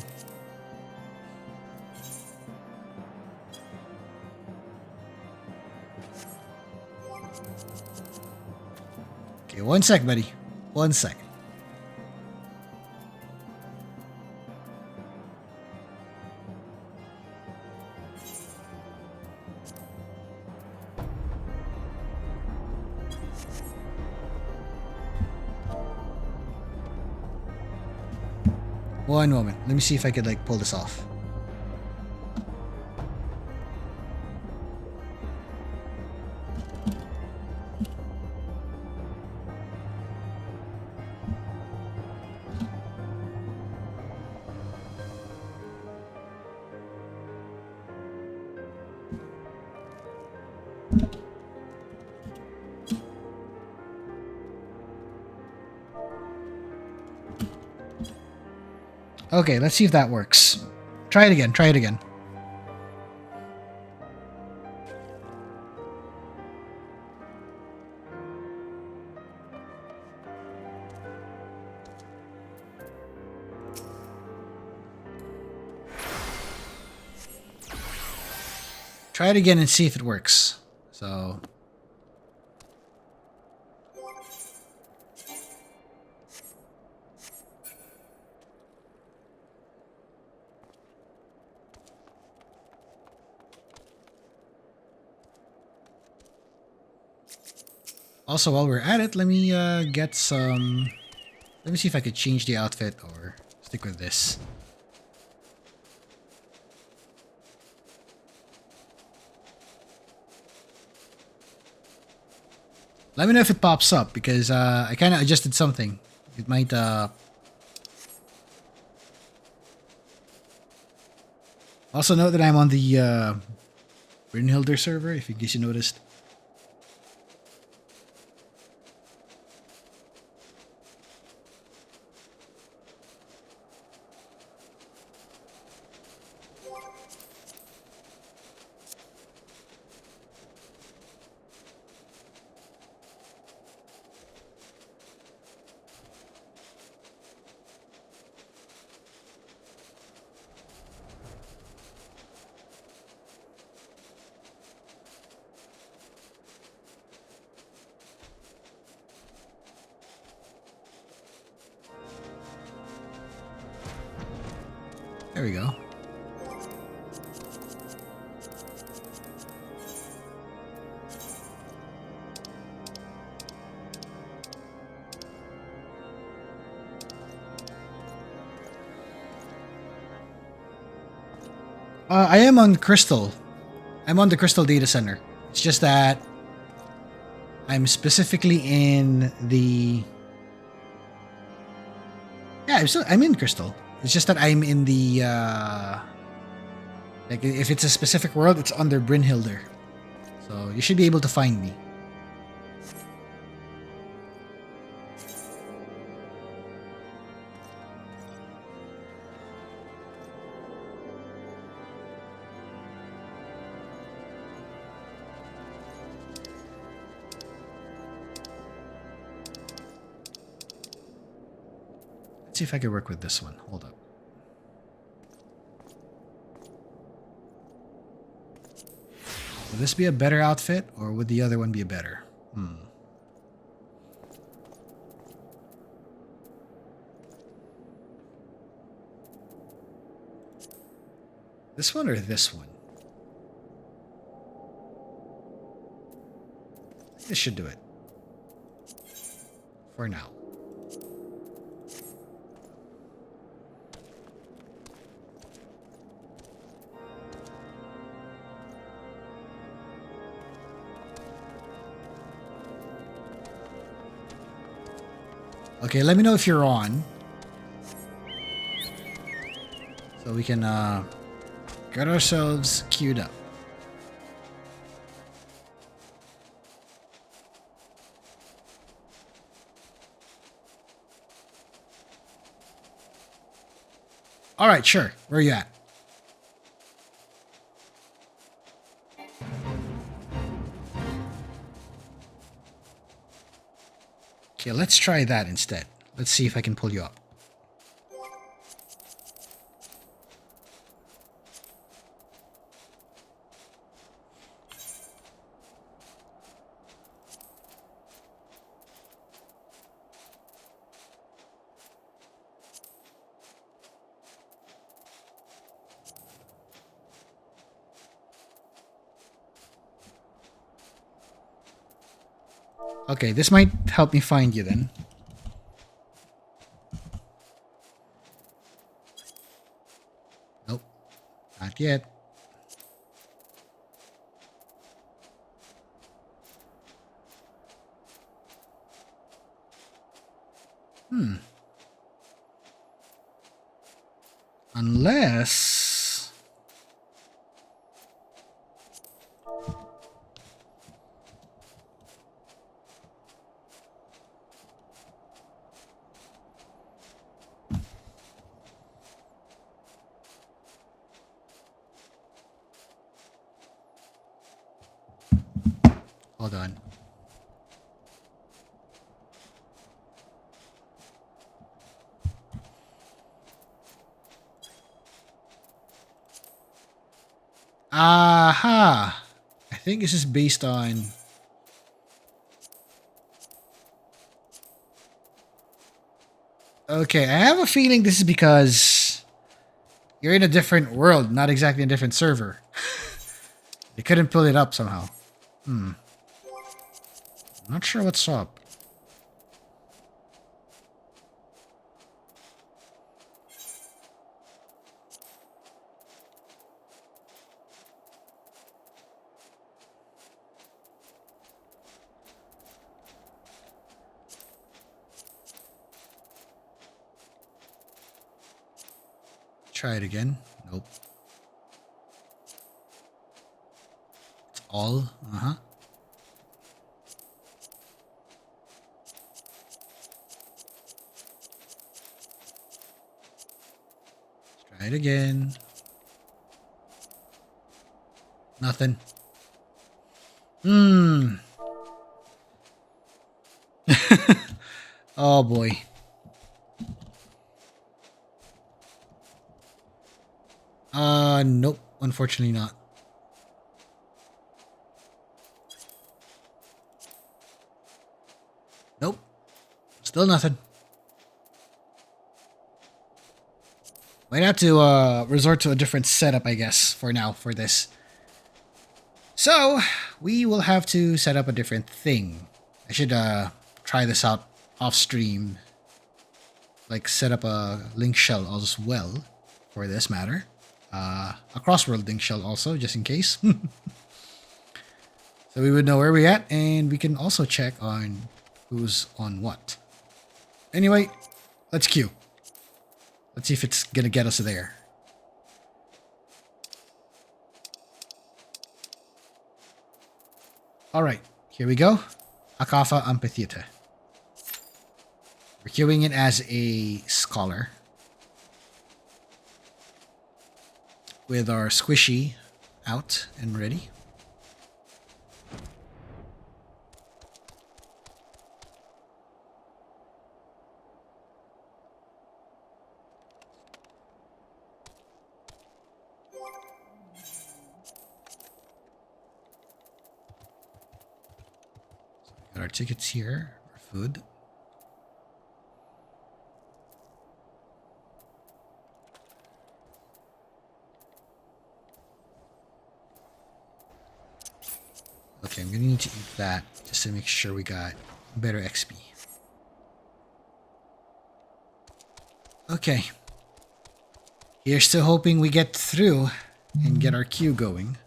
Okay, one sec, buddy. One sec. One moment. Let me see if I could like pull this off. Okay, let's see if that works. Try it again, try it again. Try it again and see if it works. So... Also, while we're at it, let me get some... Let me see if I could change the outfit or stick with this. Let me know if it pops up, because I kind of adjusted something. It might... Also note that I'm on the Brynhilder server, if in case you noticed. There we go. I am on Crystal. I'm on the Crystal Data Center. It's just that I'm specifically in the... Yeah, I'm in Crystal. It's just that I'm in the, like, if it's a specific world, it's under Brynhilder. So, you should be able to find me. Let's see if I can work with this one. Hold up. Would this be a better outfit, or would the other one be better? This one or this one? This should do it. For now. Okay, let me know if you're on. So we can get ourselves queued up. Alright, sure. Where are you at? Okay, let's try that instead. Let's see if I can pull you up. Okay, this might help me find you then. Nope. Not yet. Unless... Hold on. Aha! I think this is based on... Okay, I have a feeling this is because you're in a different world, not exactly a different server. They couldn't pull it up somehow. Not sure what's up. Try it again. Nope. It's all. Uh-huh. Try it again. Nothing. Oh boy. Nope. Unfortunately not. Nope. Still nothing. Might have to resort to a different setup, I guess, for now, for this. So, we will have to set up a different thing. I should try this out off stream. Like, set up a link shell as well, for this matter. A crossworld link shell also, just in case. So we would know where we're at, and we can also check on who's on what. Anyway, let's queue. Let's see if it's gonna get us there. Alright, here we go. Akafa Amphitheater. We're queuing it as a scholar. With our squishy out and ready. Got our tickets here, our food. Okay, I'm gonna need to eat that just to make sure we got better XP. Okay. Here's still hoping we get through and get our queue going.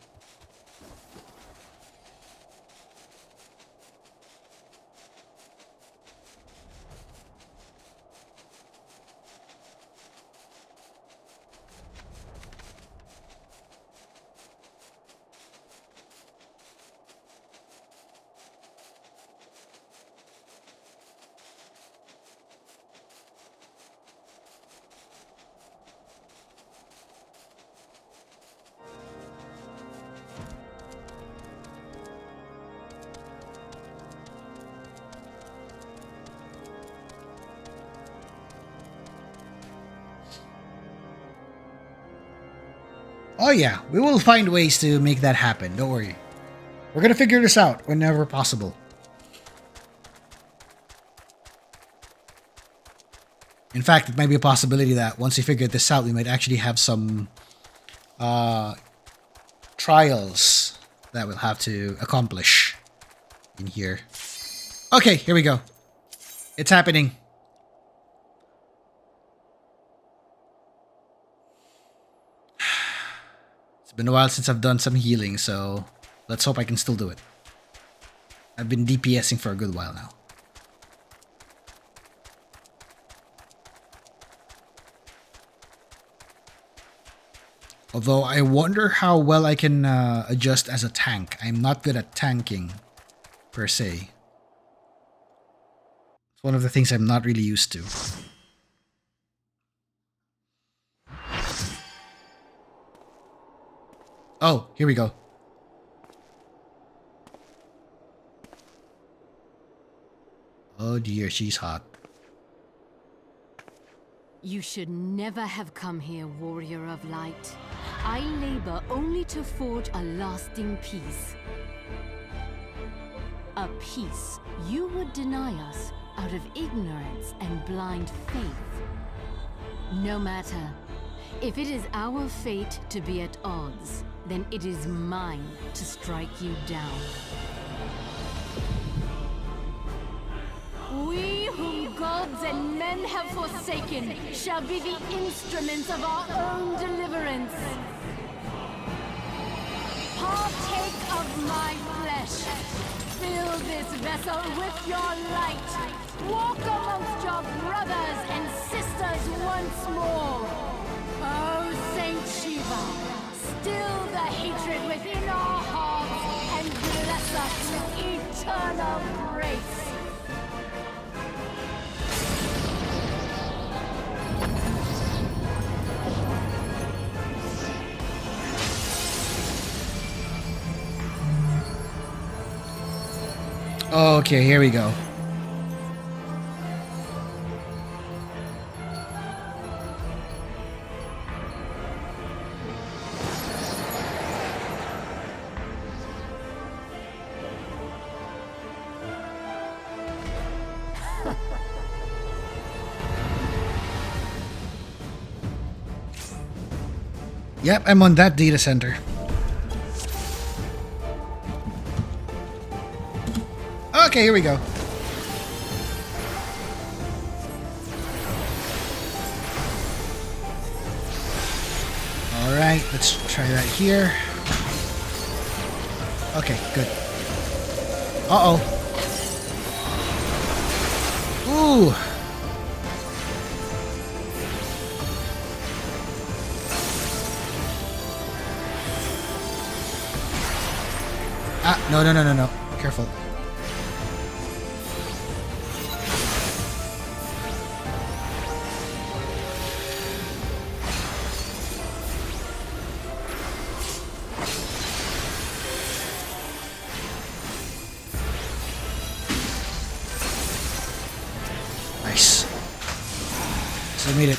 Oh yeah, we will find ways to make that happen, don't worry. We're gonna figure this out whenever possible. In fact, it might be a possibility that once we figure this out, we might actually have some trials that we'll have to accomplish in here. Okay, here we go. It's happening. It's been a while since I've done some healing, so let's hope I can still do it. I've been DPSing for a good while now. Although I wonder how well I can adjust as a tank. I'm not good at tanking, per se. It's one of the things I'm not really used to. Oh, here we go. Oh dear, she's hot. You should never have come here, warrior of light. I labor only to forge a lasting peace. A peace you would deny us out of ignorance and blind faith. No matter. If it is our fate to be at odds, then it is mine to strike you down. We whom gods and men have forsaken shall be the instruments of our own deliverance. Partake of my flesh. Fill this vessel with your light. Walk amongst your brothers and sisters once more. Oh, Saint Shiva, still the hatred within our hearts and bless us with eternal grace. Okay, here we go. Yep, I'm on that data center. Okay, here we go. Alright, let's try that here. Okay, good. Uh-oh. Ooh. Ah, no. Careful.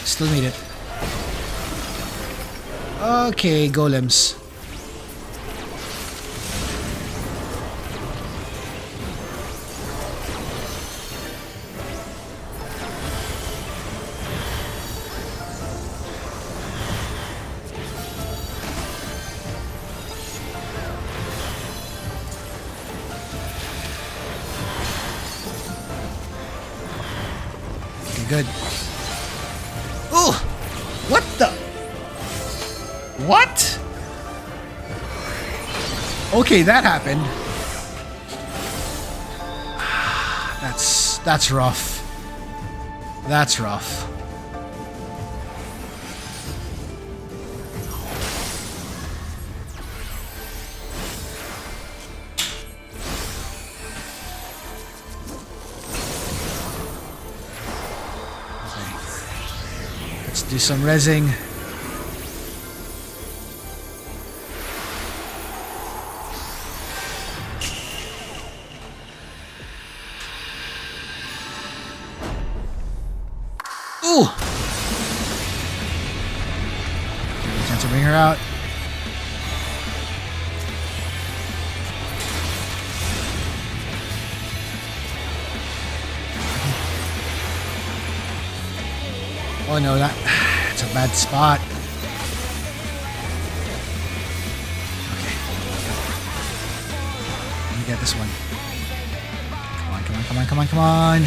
Still need it. Okay, golems. Okay, good. Oh! What the? What? Okay, that happened. That's rough. That's rough. Do some rezzing. Ooh! Chance to bring her out. Oh no, that's a bad spot. Okay. Let me get this one. Come on. Come on, come on, come on.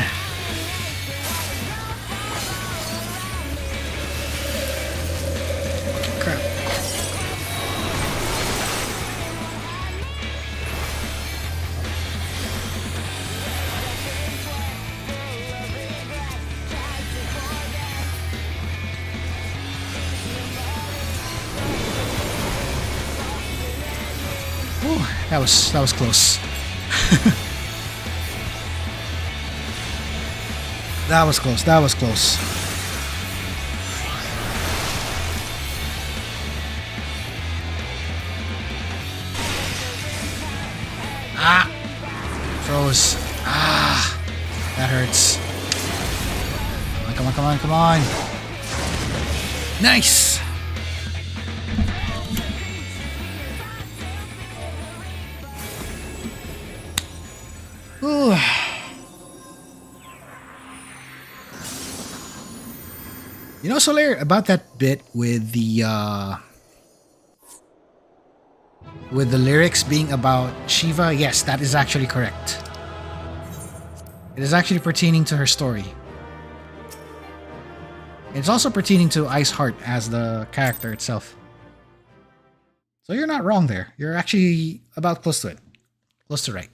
Crap. Ooh, that was close. That was close. That was close. Ah! Froze. Ah! That hurts. Come on, come on, come on, come on. Nice! Ooh. You know, Soler, about that bit with the lyrics being about Shiva, yes, that is actually correct. It is actually pertaining to her story. It's also pertaining to Iceheart as the character itself. So you're not wrong there. You're actually about close to it. Close to right.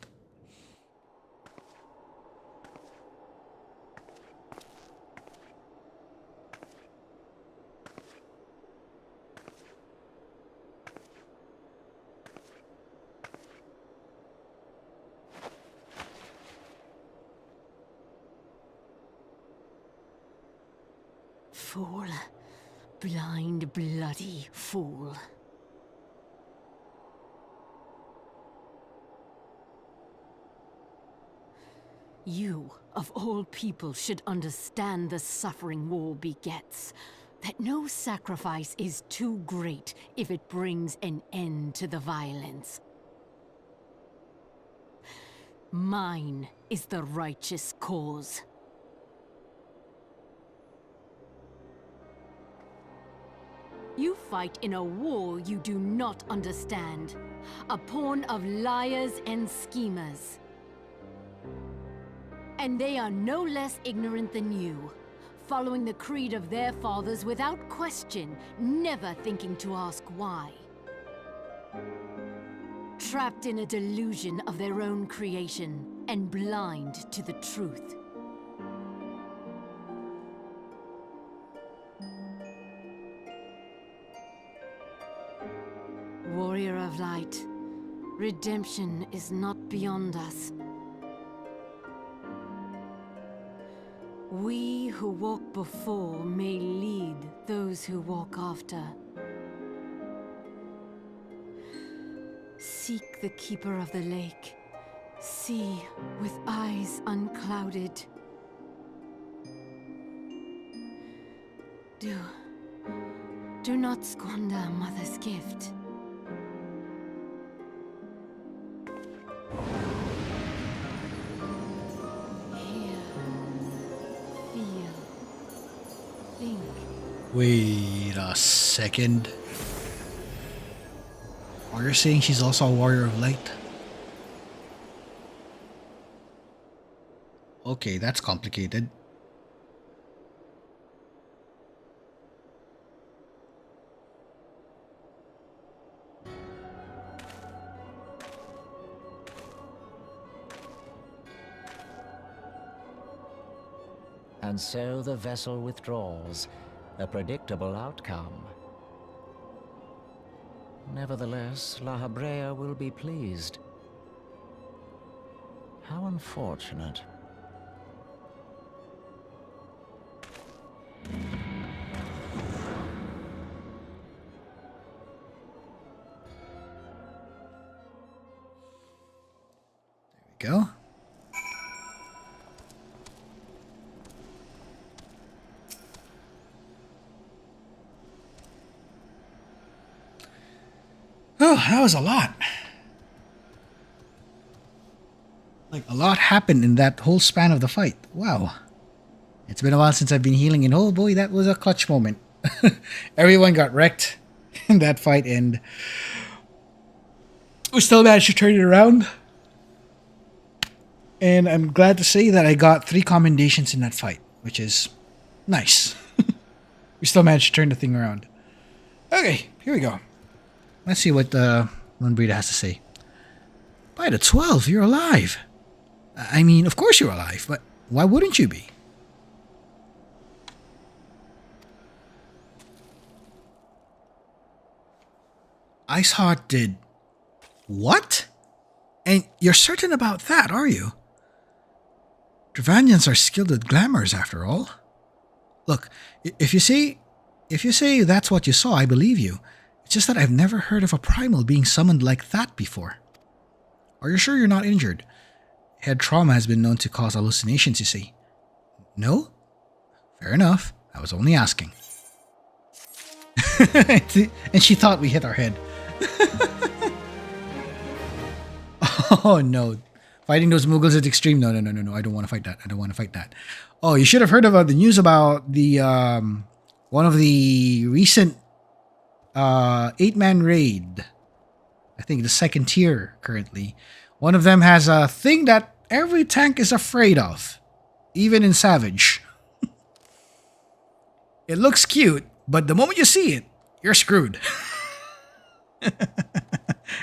Fool. Blind, bloody fool. You, of all people, should understand the suffering war begets. That no sacrifice is too great if it brings an end to the violence. Mine is the righteous cause. You fight in a war you do not understand. A pawn of liars and schemers. And they are no less ignorant than you, following the creed of their fathers without question, never thinking to ask why. Trapped in a delusion of their own creation, and blind to the truth. Warrior of light, redemption is not beyond us. We who walk before may lead those who walk after. Seek the keeper of the lake. See with eyes unclouded. Do not squander Mother's gift. Wait a second. Are you saying she's also a warrior of light? Okay, that's complicated. And so the vessel withdraws, a predictable outcome. Nevertheless, La Habrea will be pleased. How unfortunate. There we go. Oh, that was a lot. Like, a lot happened in that whole span of the fight. Wow. It's been a while since I've been healing, and oh boy, that was a clutch moment. Everyone got wrecked in that fight, and we still managed to turn it around. And I'm glad to say that I got 3 commendations in that fight, which is nice. We still managed to turn the thing around. Okay, here we go. Let's see what Brita has to say. By the 12, you're alive. I mean, of course you're alive, but why wouldn't you be? Iceheart did what? And you're certain about that, are you? Cavanians are skilled at glamours, after all. Look, if you say that's what you saw, I believe you. It's just that I've never heard of a primal being summoned like that before. Are you sure you're not injured? Head trauma has been known to cause hallucinations, you see. No? Fair enough. I was only asking. And she thought we hit our head. Oh no. Fighting those Mughals is extreme. No. I don't want to fight that. Oh, you should have heard about the news about the one of the recent 8-man raid. I think the 2nd tier currently. One of them has a thing that every tank is afraid of, even in Savage. It looks cute, but the moment you see it, you're screwed.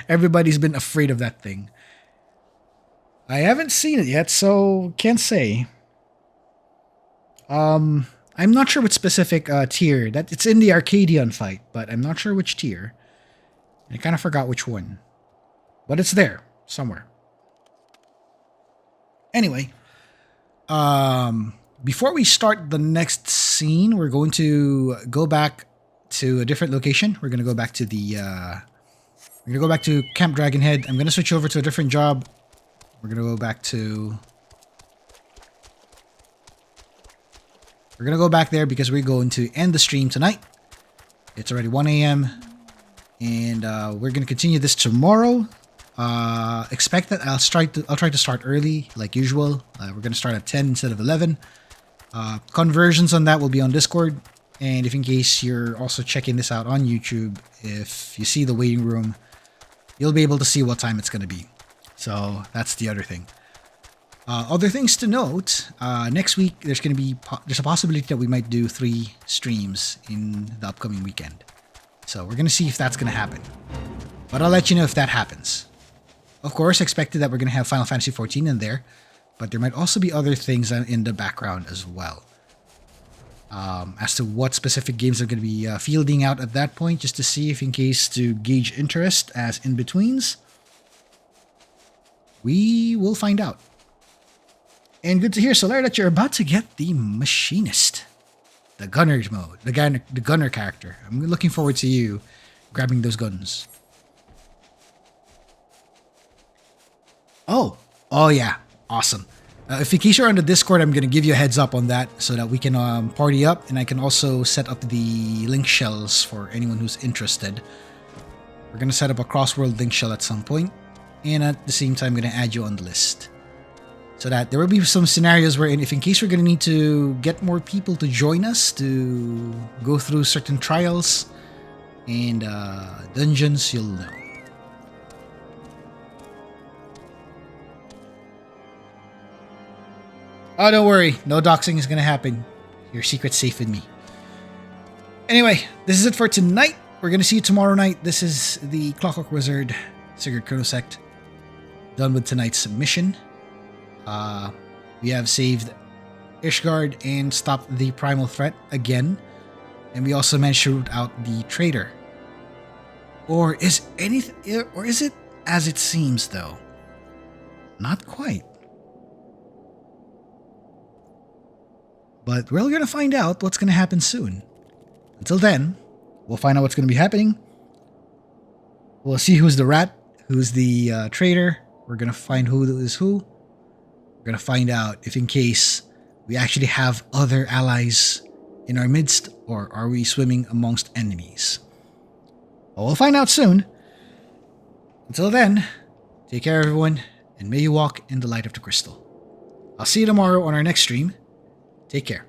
Everybody's been afraid of that thing. I haven't seen it yet, so can't say. I'm not sure which specific tier. That it's in the Arcadian fight, but I'm not sure which tier. I kind of forgot which one. But it's there, somewhere. Anyway, before we start the next scene, we're going to go back to a different location. We're going to go back to the... we're going to go back to Camp Dragonhead. I'm going to switch over to a different job. We're going to go back to... We're going to go back there because we're going to end the stream tonight. It's already 1 a.m. And we're going to continue this tomorrow. Expect that I'll try to start early, like usual. We're going to start at 10 instead of 11. Conversions on that will be on Discord. And if in case you're also checking this out on YouTube, if you see the waiting room, you'll be able to see what time it's going to be. So that's the other thing. Other things to note, next week there's a possibility that we might do 3 streams in the upcoming weekend. So we're going to see if that's going to happen. But I'll let you know if that happens. Of course, expected that we're going to have Final Fantasy XIV in there, but there might also be other things in the background as well. As to what specific games I'm going to be fielding out at that point, just to see if in case to gauge interest as in-betweens. We will find out. And good to hear, Solar, that you're about to get the Machinist. The Gunner mode. The Gunner character. I'm looking forward to you grabbing those guns. Oh yeah. Awesome. If in case you're on the Discord, I'm going to give you a heads up on that so that we can party up, and I can also set up the link shells for anyone who's interested. We're going to set up a cross-world link shell at some point, and at the same time, I'm going to add you on the list. So that there will be some scenarios where if in case we're going to need to get more people to join us to go through certain trials and dungeons, you'll know. Oh, don't worry. No doxing is going to happen. Your secret's safe with me. Anyway, this is it for tonight. We're going to see you tomorrow night. This is the Clockwork Wizard, Sigurd Chronosecht. Done with tonight's mission. We have saved Ishgard and stopped the primal threat again. And we also managed to root out the traitor. Or is it as it seems, though? Not quite. But we're going to find out what's going to happen soon. Until then, we'll find out what's going to be happening. We'll see who's the rat, who's the traitor. We're going to find who is who. We're going to find out if in case we actually have other allies in our midst, or are we swimming amongst enemies. Well, we'll find out soon. Until then, take care everyone, and may you walk in the light of the crystal. I'll see you tomorrow on our next stream. Take care.